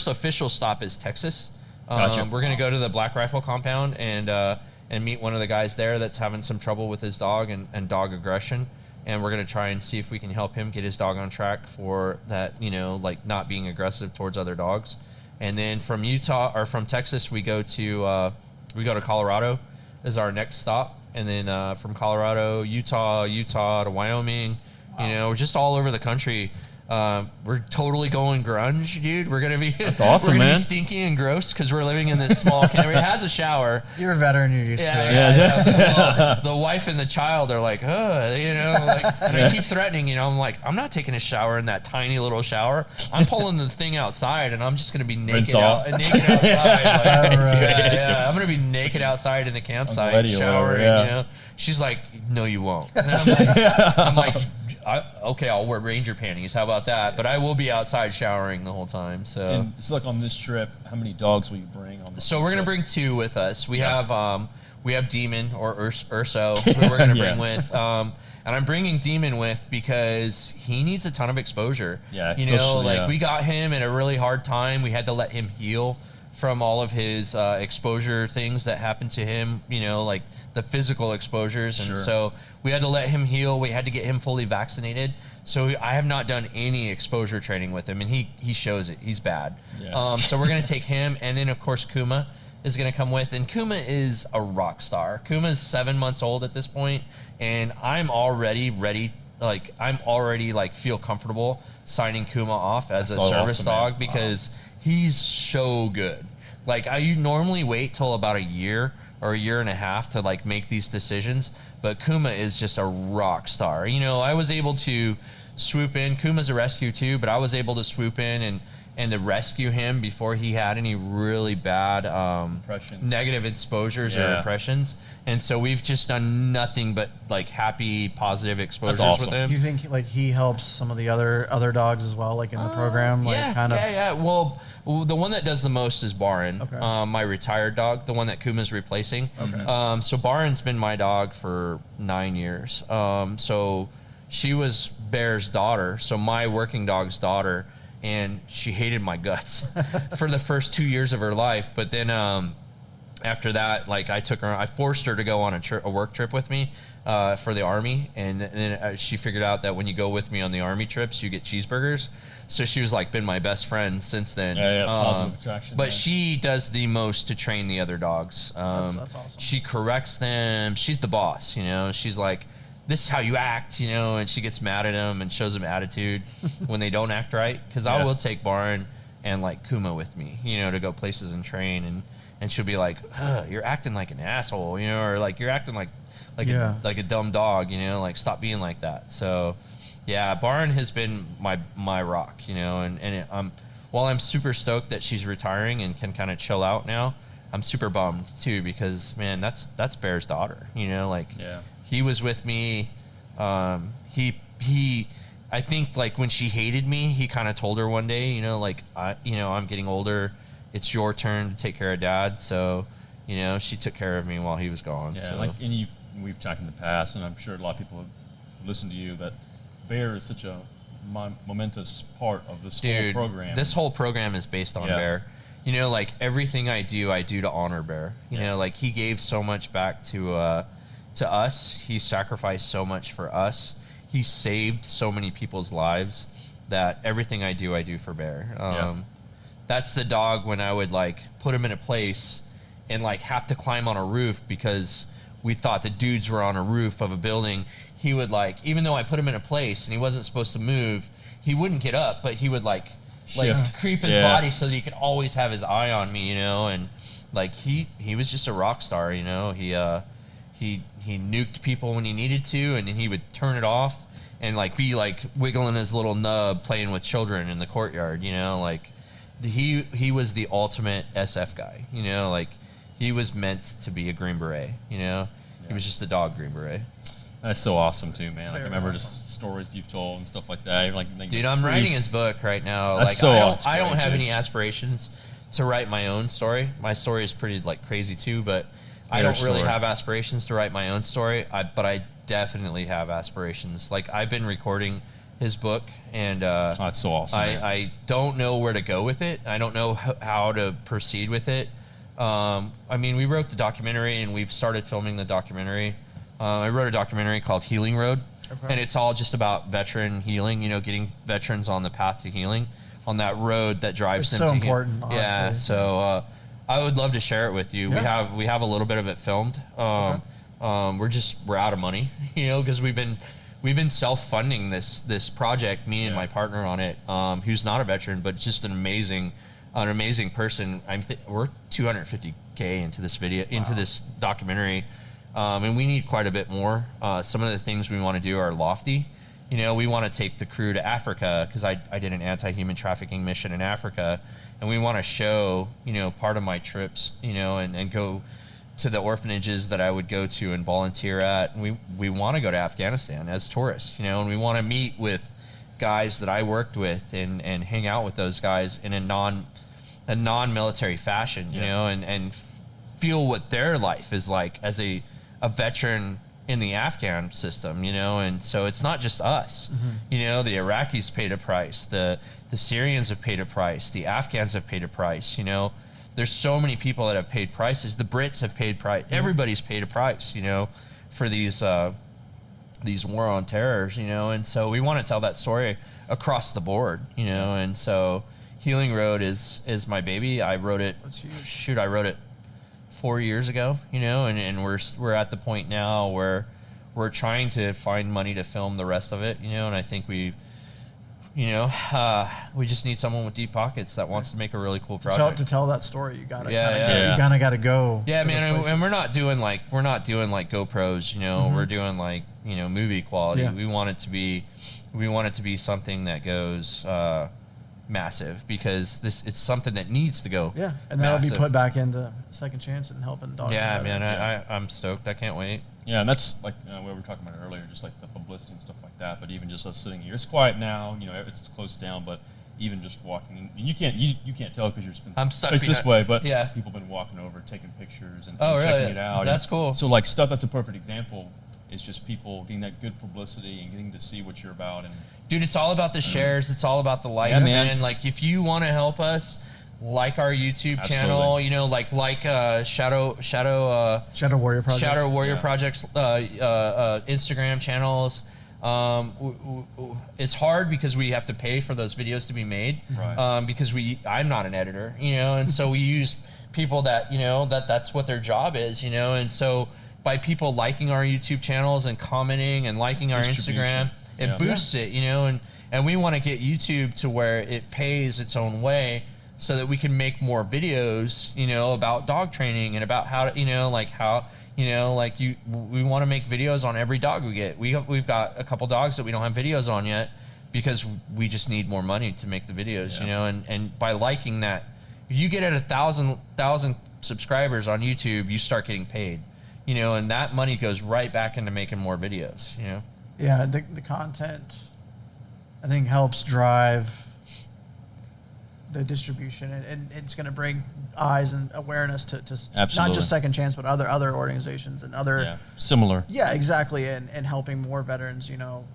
official stop is Texas. Gotcha. We're gonna go to the Black Rifle compound and meet one of the guys there that's having some trouble with his dog and dog aggression. And we're going to try and see if we can help him get his dog on track for that, you know, like not being aggressive towards other dogs. And then from Texas, we go to Colorado is our next stop. And then from Colorado, Utah to Wyoming, you know, just all over the country. We're totally going grunge, dude. We're gonna be That's awesome, we're gonna man. be stinky and gross because we're living in this small camper. It has a shower. You're a veteran. You're used to it. Well, the wife and the child are like, you know, like, and I keep threatening, you know, I'm like, I'm not taking a shower in that tiny little shower. I'm pulling the thing outside, and I'm just gonna be Rinse naked off. Naked outside. Like, Right. I'm gonna be naked outside in the campsite, ready or showering. whatever, yeah. You know, she's like, no, you won't. And I'm like, okay, I'll wear ranger panties. How about that? But I will be outside showering the whole time. So, And it's like on this trip, how many dogs will you bring on this so we're gonna trip? bring 2 with us. We have Demon or Urso who we're gonna bring with. And I'm bringing Demon with because he needs a ton of exposure. Yeah, you know, socially, like yeah. we got him at a really hard time. We had to let him heal from all of his exposure things that happened to him. You know, like the physical exposures, and Sure. so we had to let him heal. We had to get him fully vaccinated. So I have not done any exposure training with him, and he shows it. He's bad. Yeah. So we're gonna take him, and then of course Kuma is gonna come with, and Kuma is a rock star. Kuma is 7 months old at this point, and I'm already ready. Like I'm already like feel comfortable signing Kuma off as That's a so service awesome, man. dog because he's so good. Like you normally wait till about a year or a year and a half to like make these decisions, but Kuma is just a rock star. You know, I was able to swoop in. Kuma's a rescue too, but I was able to swoop in and to rescue him before he had any really bad Impressions. negative exposures or Yeah. impressions. And so we've just done nothing but like happy, positive exposures awesome. with him. Do you think like he helps some of the other dogs as well, like in the program, like yeah. Well, the one that does the most is Barin, Okay. my retired dog, the one that Kuma's replacing. Okay. So Barin's been my dog for 9 years. So she was Bear's daughter, so my working dog's daughter, and she hated my guts for the first 2 years of her life. But then after that, like I forced her to go on a work trip with me for the Army, and then she figured out that when you go with me on the Army trips, you get cheeseburgers. So she was like been my best friend since then. Yeah, positive attraction. But man. she does the most to train the other dogs. That's awesome. She corrects them. She's the boss, you know. She's like, this is how you act, you know, and she gets mad at them and shows them attitude when they don't act right. Because I Yeah. will take Barin and like Kuma with me, you know, to go places and train, and she'll be like, you're acting like an asshole, you know, or like you're acting like a dumb dog, you know, like stop being like that. So yeah, Barin has been my rock, you know, and while I'm super stoked that she's retiring and can kind of chill out now, I'm super bummed too because man, that's Bear's daughter, you know, like Yeah. he was with me. He I think like when she hated me, he kind of told her one day, you know, like I'm getting older. It's your turn to take care of Dad. So, you know, she took care of me while he was gone. Yeah, so. like we've talked in the past, and I'm sure a lot of people have listened to you, that Bear is such a momentous part of this whole program. This whole program is based on Yeah. Bear. You know, like everything I do to honor Bear. You Yeah. know, like he gave so much back to us. He sacrificed so much for us. He saved so many people's lives that everything I do for Bear. That's the dog when I would like put him in a place and like have to climb on a roof because we thought the dudes were on a roof of a building. He would like, even though I put him in a place and he wasn't supposed to move, he wouldn't get up, but he would like creep his body so that he could always have his eye on me, you know. And like he was just a rock star, you know. He nuked people when he needed to, and then he would turn it off and like be like wiggling his little nub playing with children in the courtyard, you know. Like he was the ultimate SF guy, you know. Like he was meant to be a Green Beret, you know. He was just a dog Green Beret. That's so awesome too, man. Like, I remember awesome. just stories you've told and stuff like that. Like Dude, I'm writing his book right now. That's like so I don't have dude. any aspirations to write my own story. My story is pretty like crazy too, but I don't really have aspirations to write my own story. But I definitely have aspirations. Like I've been recording his book, and that's so awesome. I don't know where to go with it. I don't know how to proceed with it. I mean, we wrote the documentary, and we've started filming the documentary. I wrote a documentary called Healing Road, and it's all just about veteran healing, you know, getting veterans on the path to healing, on that road that drives them so to important, heal. Yeah, honestly. so I would love to share it with you. Yeah. We have a little bit of it filmed. We're out of money, you know, because we've been self-funding this project, me and my partner on it, who's not a veteran, but just an amazing person. We're $250K into this video, into this documentary. And we need quite a bit more. Some of the things we want to do are lofty. You know, we want to take the crew to Africa, because I did an anti-human trafficking mission in Africa, and we want to show, you know, part of my trips, you know, and go to the orphanages that I would go to and volunteer at. And we want to go to Afghanistan as tourists, you know, and we want to meet with guys that I worked with and hang out with those guys in a non-military fashion, you know, and feel what their life is like as a veteran in the Afghan system, you know. And so it's not just us, you know. The Iraqis paid a price, the Syrians have paid a price, the Afghans have paid a price, you know. There's so many people that have paid prices. The Brits have paid price. Everybody's paid a price, you know, for these war on terrors, you know. And so we want to tell that story across the board, you know. And so Healing Road is my baby. I wrote it. I wrote it 4 years ago, you know, and we're at the point now where we're trying to find money to film the rest of it, you know. And I think we just need someone with deep pockets that wants to make a really cool project. To tell that story, you gotta Yeah. you kind of got to go. Yeah, to man, those and we're places. not doing like GoPros, you know. We're doing like, you know, movie quality. Yeah. We want it to be something that goes massive, because it's something that needs to go. Yeah, and that'll be massive. put back into Second Chance and helping dogs. Yeah, get better. man, I'm stoked. I can't wait. Yeah, and that's like we were talking about it earlier, just like the publicity and stuff like that. But even just us sitting here, it's quiet now. You know, it's closed down, but even just walking, and you can't tell because you're I'm stuck faced this behind- way. But yeah. people have been walking over, taking pictures, and, Oh, and really? checking it out. That's And cool. So like stuff that's a perfect example is just people getting that good publicity and getting to see what you're about. And Dude, it's all about the shares. It's all about the likes, Yeah, man. man. Like, if you want to help us, like our YouTube channel, Absolutely. you know, like Shadow Warrior Project. Shadow Warrior Yeah. Project's Instagram channels. It's hard because we have to pay for those videos to be made. Right. Because I'm not an editor, you know, and so we use people that, you know, that's what their job is, you know. And so by people liking our YouTube channels and commenting and liking our Distribution. Instagram, it Yeah. boosts it, you know. And we want to get YouTube to where it pays its own way, so that we can make more videos, you know, about dog training and about how to, you know, like how, you know, like we want to make videos on every dog we get. We've got a couple dogs that we don't have videos on yet, because we just need more money to make the videos, you know. And by liking that, if you get at 1,000 subscribers on YouTube, you start getting paid, you know, and that money goes right back into making more videos, you know. Yeah, the content, I think, helps drive the distribution, and it's going to bring eyes and awareness to not Absolutely. just Second Chance, but other organizations and other. similar. Yeah, exactly, and helping more veterans. You know,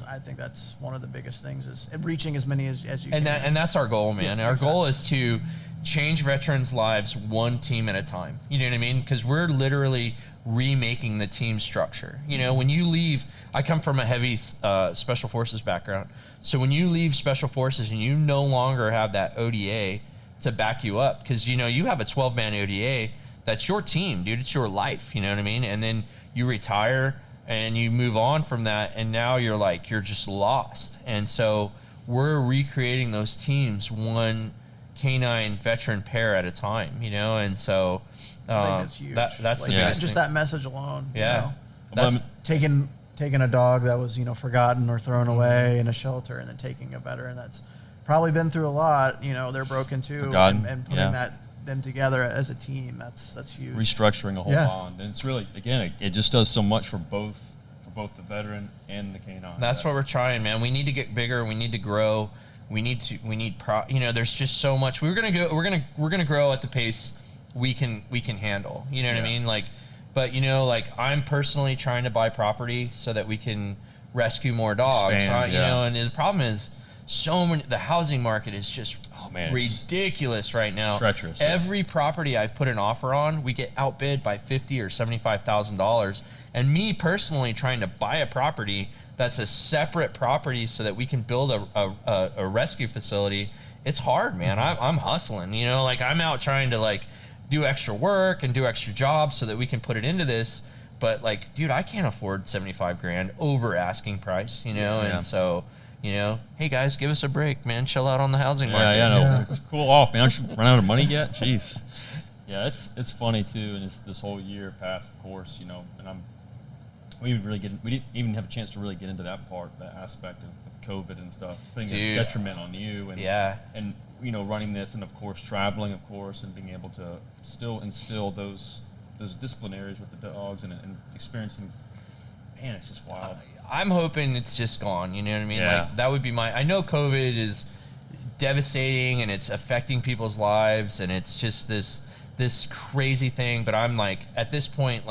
I think that's one of the biggest things, is reaching as many as you can. And that's our goal, man. Yeah, Our exactly. goal is to change veterans' lives one team at a time. You know what I mean? Because we're literally remaking the team structure. You know, when you leave, I come from a heavy special forces background. So when you leave special forces and you no longer have that ODA to back you up, because, you know, you have a 12-man ODA that's your team, dude. It's your life. You know what I mean? And then you retire and you move on from that, and now you're just lost. And so we're recreating those teams one canine veteran pair at a time, you know. And so I think that's huge. That's like, the biggest just thing. that message alone. Yeah. You know? That's taking a dog that was, forgotten or thrown away in a shelter, and then taking a veteran that's probably been through a lot. They're broken too, Forgotten. and putting them together as a team. That's huge. Restructuring a whole bond, and it's really, again, it just does so much for both the veteran and the canine. That's what we're trying, man. We need to get bigger. We need to grow. There's just so much. We're gonna grow at the pace we can handle. You know what I mean? But I'm personally trying to buy property so that we can rescue more dogs. Expand, And the problem is the housing market is just ridiculous right now. It's treacherous. Every property I've put an offer on, we get outbid by $50,000 or $75,000. And me personally trying to buy a property that's a separate property so that we can build a rescue facility, it's hard, man. I'm hustling, I'm out trying to do extra work and do extra jobs so that we can put it into this. But dude, I can't afford $75,000 over asking price, And so, hey guys, give us a break, man. Chill out on the housing market. Cool off, man. Aren't you run out of money yet? Jeez. Yeah, it's funny too, and it's this whole year passed, of course, and we didn't even have a chance to really get into that aspect of with COVID and stuff, putting a detriment on you, and running this, and of course traveling, of course, and being able to still instill those disciplinaries with the dogs and experiencing these, man, it's just wild. I'm hoping it's just gone, you know what I mean? Yeah. That would be I know COVID is devastating and it's affecting people's lives, and it's just this crazy thing, but I'm at this point,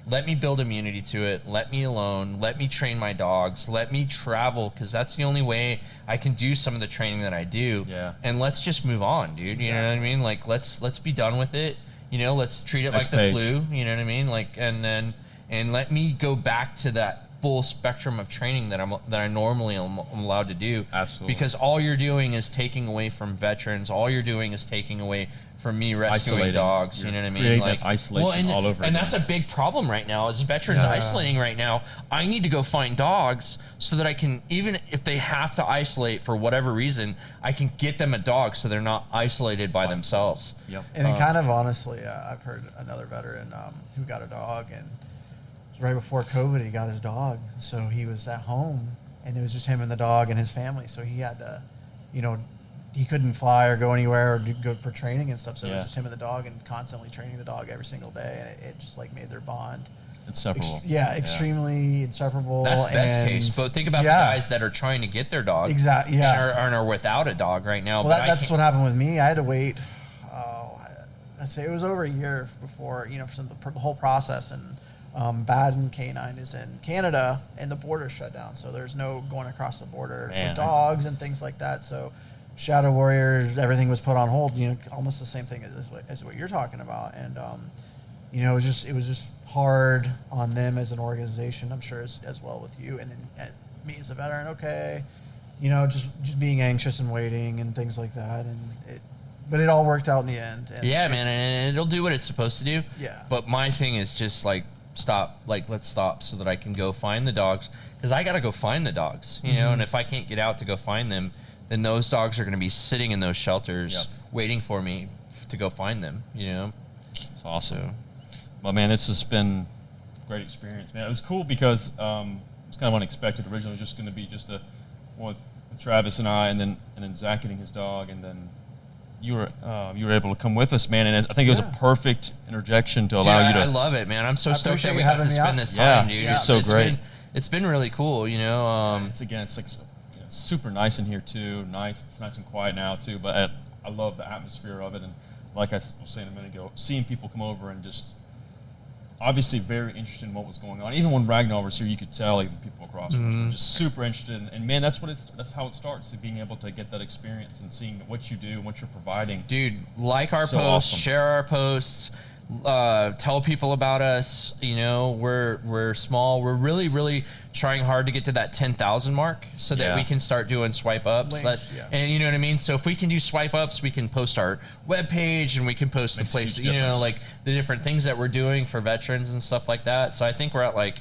let me build immunity to it. Let me alone. Let me train my dogs. Let me travel, because that's the only way I can do some of the training that I do. Yeah. And let's just move on, dude. You know what I mean? Let's be done with it. Let's treat it like the flu. You know what I mean? And let me go back to that full spectrum of training that I normally am allowed to do. Absolutely. Because all you're doing is taking away from veterans. All you're doing is taking away from me rescuing dogs. You know what I mean? That isolation all over and again. that's a big problem right now, is veterans isolating right now. I need to go find dogs so that I can, even if they have to isolate for whatever reason, I can get them a dog so they're not isolated by themselves. Yep. And then kind of honestly, I've heard another veteran who got a dog, and it was right before COVID, he got his dog. So he was at home, and it was just him and the dog and his family. So he had to, he couldn't fly or go anywhere or go for training and stuff. So it was just him and the dog, and constantly training the dog every single day. And it just made their bond inseparable. Extremely inseparable. That's the best case. But think about the guys that are trying to get their dog. Exactly. Yeah. And are without a dog right now. Well, that's what happened with me. I had to wait. I'd say it was over a year before, for the whole process. And Baden Canine is in Canada, and the border shut down. So there's no going across the border with dogs and things like that. So Shadow Warriors, everything was put on hold, almost the same thing as what you're talking about. And, it was just hard on them as an organization, I'm sure as well with you. And then me as a veteran, okay, just being anxious and waiting and things like that. But it all worked out in the end. And man, and it'll do what it's supposed to do. Yeah. But my thing is just stop, let's stop so that I can go find the dogs, because I got to go find the dogs, and if I can't get out to go find them, then those dogs are going to be sitting in those shelters waiting for me to go find them, It's awesome. Well, man, this has been a great experience, man. It was cool because it's kind of unexpected. Originally, it was just going to be just one with Travis and I, and then Zach getting his dog, and then you were able to come with us, man. And I think it was a perfect interjection to allow you to. I love it, man. I'm so stoked that we got to spend this time, dude. This is so great. It's been really cool, It's super nice in here too. It's nice and quiet now too. But I love the atmosphere of it, and like I was saying a minute ago, seeing people come over and just obviously very interested in what was going on. Even when Ragnar was here, you could tell even people across were just super interested. And man, that's how it starts, being able to get that experience and seeing what you do and what you're providing. Dude, our So posts, awesome. share our posts, Tell people about us. You know, we're small. We're really trying hard to get to that 10,000 mark so that we can start doing swipe ups. And you know what I mean? So if we can do swipe ups, we can post our webpage and we can post the place, you know, like the different things that we're doing for veterans and stuff like that. So I think we're at like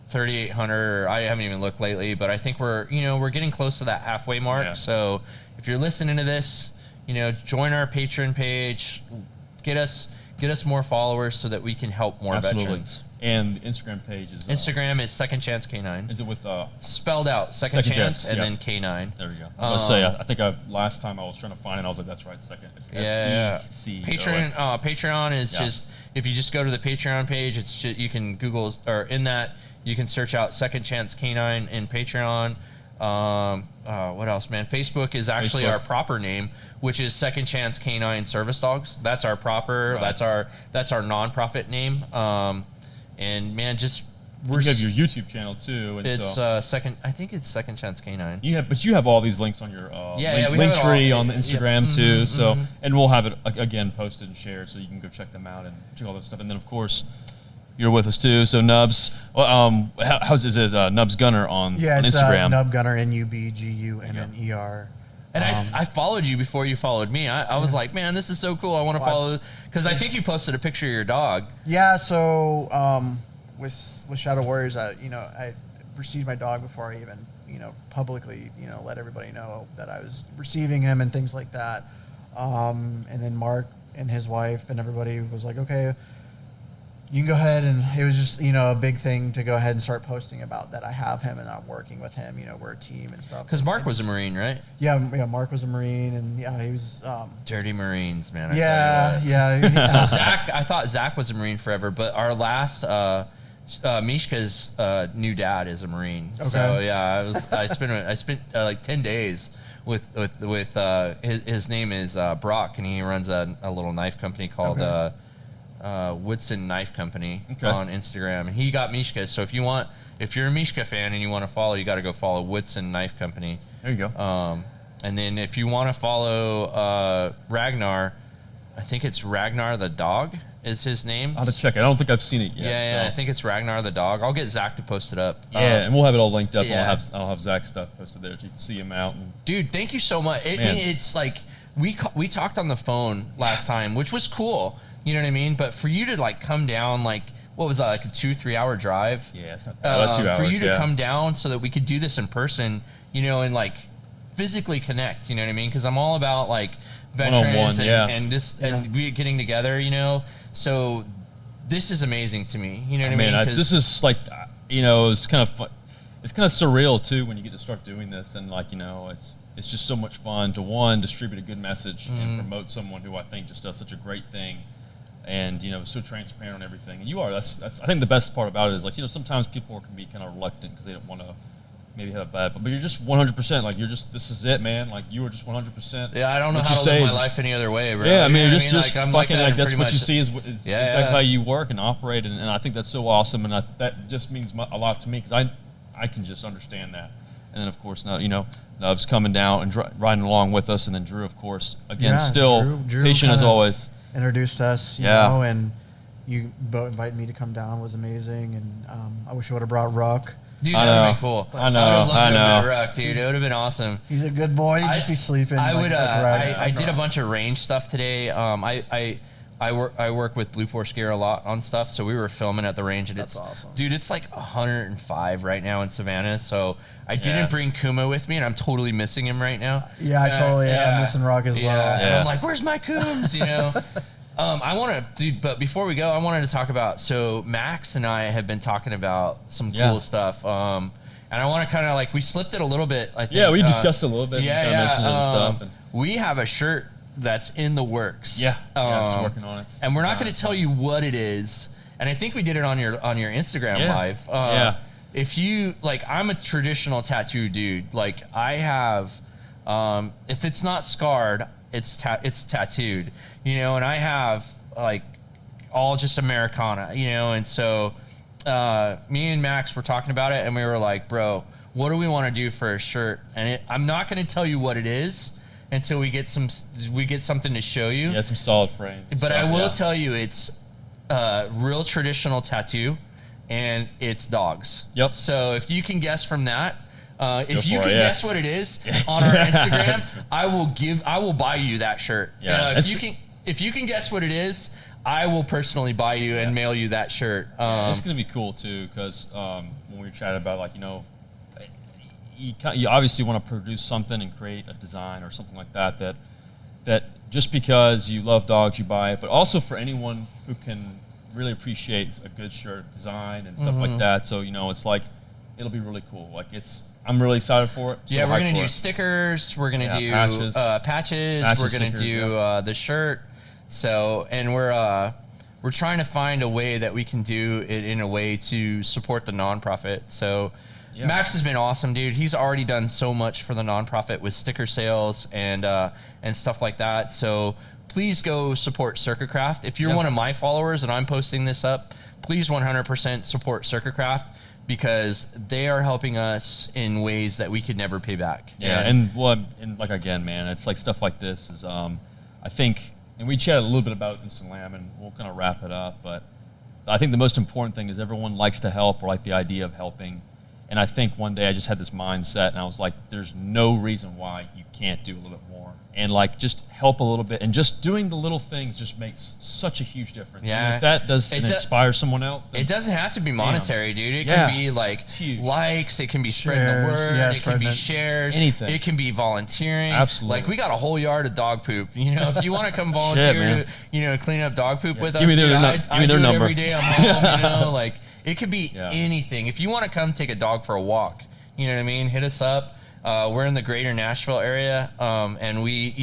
3,800. I haven't even looked lately, but I think we're getting close to that halfway mark. Yeah. So if you're listening to this, you know, join our Patreon page, get us more followers so that we can help more veterans. And the Instagram page is Instagram is Second Chance K9. Is it with spelled out Second Chance and then K9? There we go. I was gonna say I think last time I was trying to find it, I was like, that's right, second. It's S-E-C. Patreon is just, if you just go to the Patreon page, it's just, you can Google, or in that you can search out Second Chance K9 in Patreon. What else, man? Facebook is actually our proper name, which is Second Chance K9 Service Dogs. That's our proper. Right. That's our nonprofit name. And man, just you have your YouTube channel too. And it's I think it's Second Chance K9. You have all these links on your link tree on the Instagram too. So and we'll have it again posted and shared, so you can go check them out and check all that stuff. And then of course, you're with us too. So Nubs, is it NubsGunner on Instagram? Nubgunner, Nubgunner. And I followed you before you followed me. I was like, man, this is so cool. I want to follow, because I think you posted a picture of your dog. Yeah. So with Shadow Warriors, I received my dog before I even publicly let everybody know that I was receiving him and things like that. And then Mark and his wife and everybody was like, okay, you can go ahead, and it was just, a big thing to go ahead and start posting about that I have him and I'm working with him, we're a team and stuff. Because Mark was a Marine, right? Yeah, Mark was a Marine, and he was... Dirty Marines, man. So Zac, I thought Zac was a Marine forever, but our last... Mishka's new dad is a Marine. Okay. So yeah, I spent like 10 days with his name is Brock, and he runs a little knife company called Woodson Knife Company on Instagram, and he got Mishka. So if you're a Mishka fan and you want to follow, you got to go follow Woodson Knife Company. There you go. And then if you want to follow Ragnar, I think it's Ragnar the dog is his name. I'll have to check it. I don't think I've seen it yet. Yeah, I think it's Ragnar the dog. I'll get Zac to post it up. Yeah, and we'll have it all linked up. Yeah. I'll have Zac's stuff posted there so you can see him out. Dude, thank you so much. It's like we talked on the phone last time, which was cool. You know what I mean? But for you to come down, what was that, like a 2-3 hour drive? Yeah, it's not bad. 2 hours. For you to come down so that we could do this in person, and physically connect. You know what I mean? Because I'm all about veterans and this and we getting together. So this is amazing to me. You know what I mean? This is it's kind of fun. It's kind of surreal too when you get to start doing this, and it's just so much fun to distribute a good message and promote someone who I think just does such a great thing. And so transparent on everything, and you are. That's I think the best part about it is sometimes people can be kind of reluctant because they don't want to maybe have a bad, but you're just 100%. You're just, this is it, man. You were just 100%. Yeah, I don't know how to live my life any other way, bro. Yeah, I mean, just fucking that's what you see is exactly how you work and operate, and I think that's so awesome, and that just means a lot to me because I can just understand that. And then of course now Nubs coming down and riding along with us, and then Drew, of course, again still Drew patient as always. Introduced us, you know, and you both invited me to come down. It was amazing, and I wish I would have brought Ruck. Dude, that would have been cool. I know. Ruck, dude. It would have been awesome. He's a good boy. He'd just be sleeping. I did a bunch of range stuff today. I work with Blue Force Gear a lot on stuff, so we were filming at the range, and that's awesome. Dude, it's 105 right now in Savannah, so I didn't bring Kuma with me, and I'm totally missing him right now. Yeah, I totally am missing Rock as well. And I'm like, where's my Coombs, I want to, dude, but before we go, I wanted to talk about, so Max and I have been talking about some cool stuff, and I want to kind of we slipped it a little bit, I think. Yeah, we discussed it a little bit. Mentioned it and stuff. We have a shirt that's in the works. Yeah, it's working on it. And we're not going to tell you what it is, and I think we did it on your Instagram live. If you, I'm a traditional tattoo dude. I have, if it's not scarred, it's tattooed, and I have all just Americana, and so me and Max were talking about it, and we were like, bro, what do we want to do for a shirt? And I'm not going to tell you what it is until we get something to show you. Yeah, some solid frames. But I will tell you, real traditional tattoo, and it's dogs. Yep. So if you can guess from that, if you for can it, yeah. guess what it is on our Instagram, I will buy you that shirt. Yeah, if you can guess what it is, I will personally buy you and mail you that shirt. It's gonna be cool too, because when we were chatting about, like, you obviously want to produce something and create a design or something like that just because you love dogs, you buy it, but also for anyone who can really appreciate a good shirt design and stuff like that. So it's like, it'll be really cool. Like, I'm really excited for it. So yeah, we're hyped gonna for do it. stickers. We're gonna do patches. patches. We're gonna stickers, do the shirt. So, and we're trying to find a way that we can do it in a way to support the nonprofit. So, Max has been awesome, dude. He's already done so much for the nonprofit with sticker sales and stuff like that. So please go support Circuit Craft. If you're one of my followers and I'm posting this up, please 100% support Circuit Craft, because they are helping us in ways that we could never pay back. Yeah, and like, again, man, it's like stuff like this is, I think, and we chatted a little bit about it in Salam, and we'll kind of wrap it up, but I think the most important thing is everyone likes to help, or like the idea of helping. And I think one day I just had this mindset, and I was like, there's no reason why you can't do a little bit more. And like, just help a little bit, and just doing the little things just makes such a huge difference. Yeah. And if that does inspire someone else, then it doesn't have to be monetary, dude. It Yeah. can be like huge. likes, it can be spreading Shares, the word, yeah, it can be spreading it. shares, Anything. it can be volunteering. Absolutely. Like, we got a whole yard of dog poop. If you want to come volunteer man. to, clean up dog poop with us, Give me their dude, give I me their do it number. every day I'm home, like, it could be Yeah. anything. If you want to come take a dog for a walk, you know what I mean? Hit us up. We're in the greater Nashville area, and we,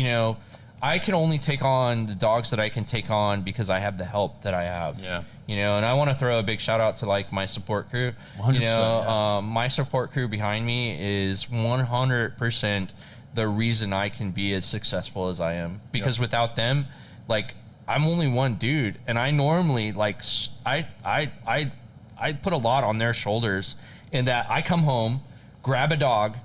I can only take on the dogs that I can take on because I have the help that I have. Yeah. And I want to throw a big shout out to like my support crew. 100%, My support crew behind me is 100% the reason I can be as successful as I am. Because without them, like, I'm only one dude, and I normally like I put a lot on their shoulders in that I come home, grab a dog,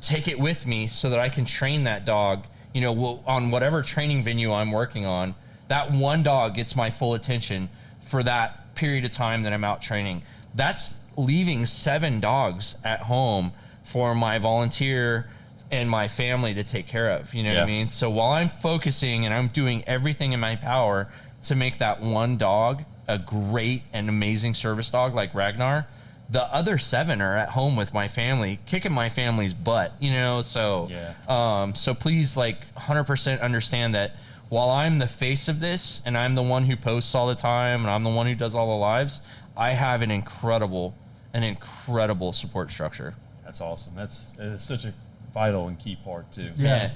take it with me so that I can train that dog, on whatever training venue I'm working on. That one dog gets my full attention for that period of time that I'm out training. That's leaving 7 dogs at home for my volunteer and my family to take care of. You know what I mean? So while I'm focusing and I'm doing everything in my power to make that one dog a great and amazing service dog like Ragnar, the other 7 are at home with my family, kicking my family's butt, so so please, like, 100% understand that while I'm the face of this and I'm the one who posts all the time and I'm the one who does all the lives, I have an incredible support structure. That's awesome. It's such a vital and key part too. Yeah.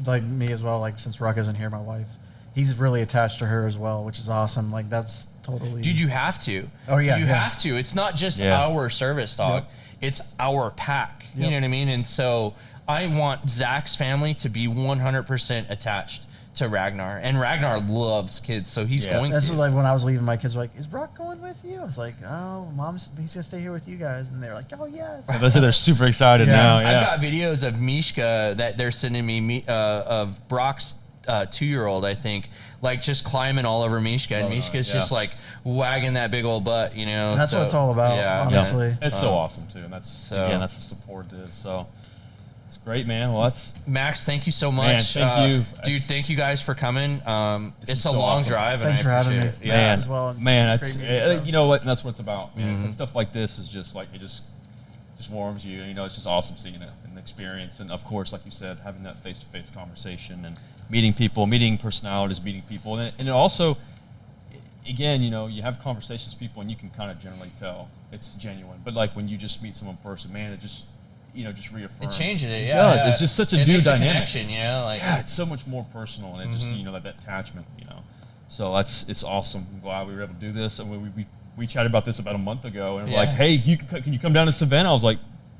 Like me as well. Like, since Ruck isn't here, my wife, he's really attached to her as well, which is awesome. Like, that's totally. Dude, you have to. Oh, yeah, You yeah. have to. It's not just Yeah. our service dog. Yep. It's our pack. You Yep. know what I mean? And so I want Zach's family to be 100% attached to Ragnar. And Ragnar loves kids, so he's going That's to. like when I was leaving, my kids were like, "Is Ruck going with you?" I was like, "Oh, he's gonna stay here with you guys." And they're like, "Oh, yes." They're super excited now. Yeah. I've got videos of Mishka that they're sending me of Brock's 2-year-old, I think, like, just climbing all over Mishka, and Mishka's just like wagging that big old butt, And that's what it's all about, honestly. It's so awesome too, and that's again, that's the support it is. So it's great, man. Well, that's Max, thank you so much. Man, thank you. Dude. Thank you guys for coming. It's a so long awesome. drive, and Thanks I for having appreciate me. it. man, as well. man. Great That's meeting you. you know what, and that's what it's about, man. And stuff like this is just like, it just warms you. It's just awesome seeing it and the experience, and of course, like you said, having that face-to-face conversation and meeting people, meeting personalities, meeting people, and it also, again, you have conversations with people, and you can kind of generally tell it's genuine. But like when you just meet someone in person, man, it just just reaffirms. It changes it. It Yeah, does. yeah. It's just such a It dude makes a dynamic. connection, like Yeah, it's so much more personal, and it just like that attachment, So it's awesome. I'm glad we were able to do this, and we chatted about this about a month ago, and we're like, hey, can you come down to Savannah? I was like,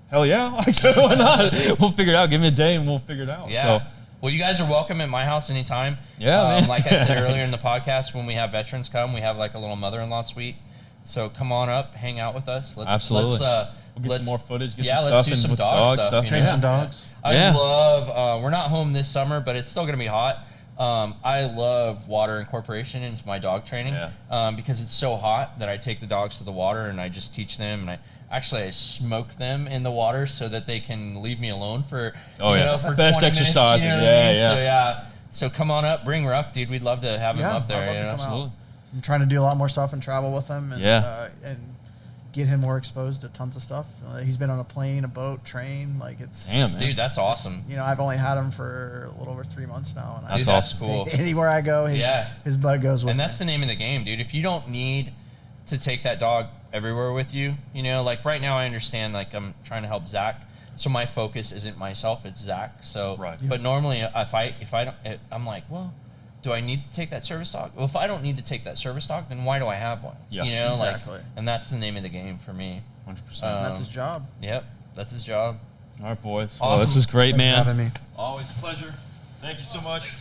hell yeah, why not? We'll figure it out. Give me a day, and we'll figure it out. Yeah. So, Well, you guys are welcome at my house anytime. Yeah, man. Like I said earlier in the podcast, when we have veterans come, we have like a little mother-in-law suite. So come on up, hang out with us. Absolutely. We'll get some more footage, get some let's stuff do in some with dog the dog stuff. stuff. Train some dogs. I Yeah. love, we're not home this summer, but it's still going to be hot. I love water incorporation into my dog training because it's so hot that I take the dogs to the water and I just teach them, and I smoke them in the water so that they can leave me alone for for best 20 exercise. Minutes, you know what I mean? So come on up, bring Ruck, dude. We'd love to have him up there. I'd love to come absolutely. out. I'm trying to do a lot more stuff and travel with him, and and get him more exposed to tons of stuff. He's been on a plane, a boat, train. Like it's Damn, man. dude, that's awesome. You know, I've only had him for a little over 3 months now, and That's Dude, awesome. cool. Anywhere I go, his bud goes with And me. that's the name of the game, dude. If you don't need to take that dog everywhere with you, you know, like right now I understand, like I'm trying to help Zach, so my focus isn't myself, it's Zach. So, but normally if I don't, I'm like, well, do I need to take that service dog? Well, if I don't need to take that service dog, then why do I have one? Yeah, you know, exactly. and that's the name of the game for me. 100%. That's his job. Yep, that's his job. All right, boys. Awesome. Well, this is great, Thanks man. for having me. Always a pleasure. Thank you so much.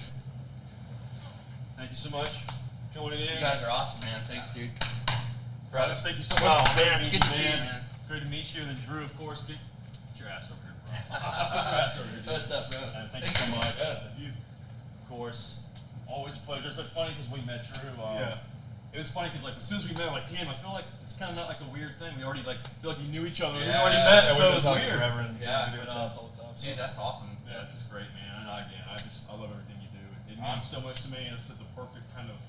Thank you so much. Joining in. You guys are awesome, man. Thanks, dude. Brothers, thank you so much. Oh, man, Great it's to good meet to see you, man. man. Great to meet you. And then Drew, of course. Get your ass over here, bro. Get your ass over here, dude. What's up, bro? Thank you so much. You, of course. Always a pleasure. It's like funny because we met Drew. It was funny because like as soon as we met, like, damn, I feel like it's kind of not like a weird thing. We already like feel like we knew each other. We already met, so it was weird. Forever and Yeah. we do chats all the time. Dude, that's awesome. Yeah, this is great, man. And again, I love everything you do. It means so much to me, and it's the perfect kind of.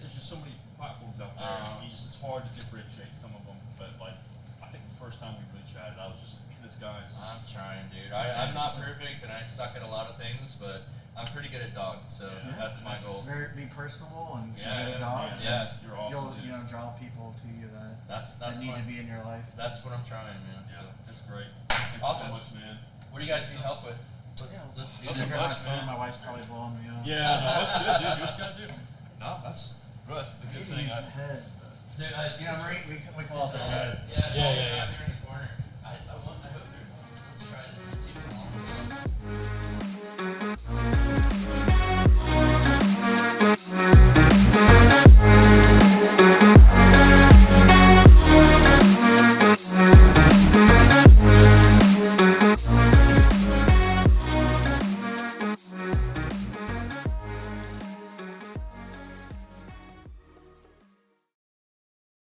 There's just so many platforms out there. It's hard to differentiate some of them, but like I think the first time we really chatted, I was just, man, this guy's. I'm trying, dude. I'm not perfect, and I suck at a lot of things, but I'm pretty good at dogs, so that's my goal. Be personable and Yeah, get a dog. yeah. You're awesome. You'll draw people to you that That's need my, to be in your life. that's what I'm trying, man. Yeah, So. that's great. Thank you Awesome. so much, man. What do you guys need help with? Let's do Nothing this. much, man. My wife's probably blowing me up. Yeah, no, that's good, dude. Do what you gotta do. No, that's the good thing. Head. Dude, You know, we call it the head. Yeah, Yeah. Out there in the corner. I hope they're. Let's try this. Let's see if we can.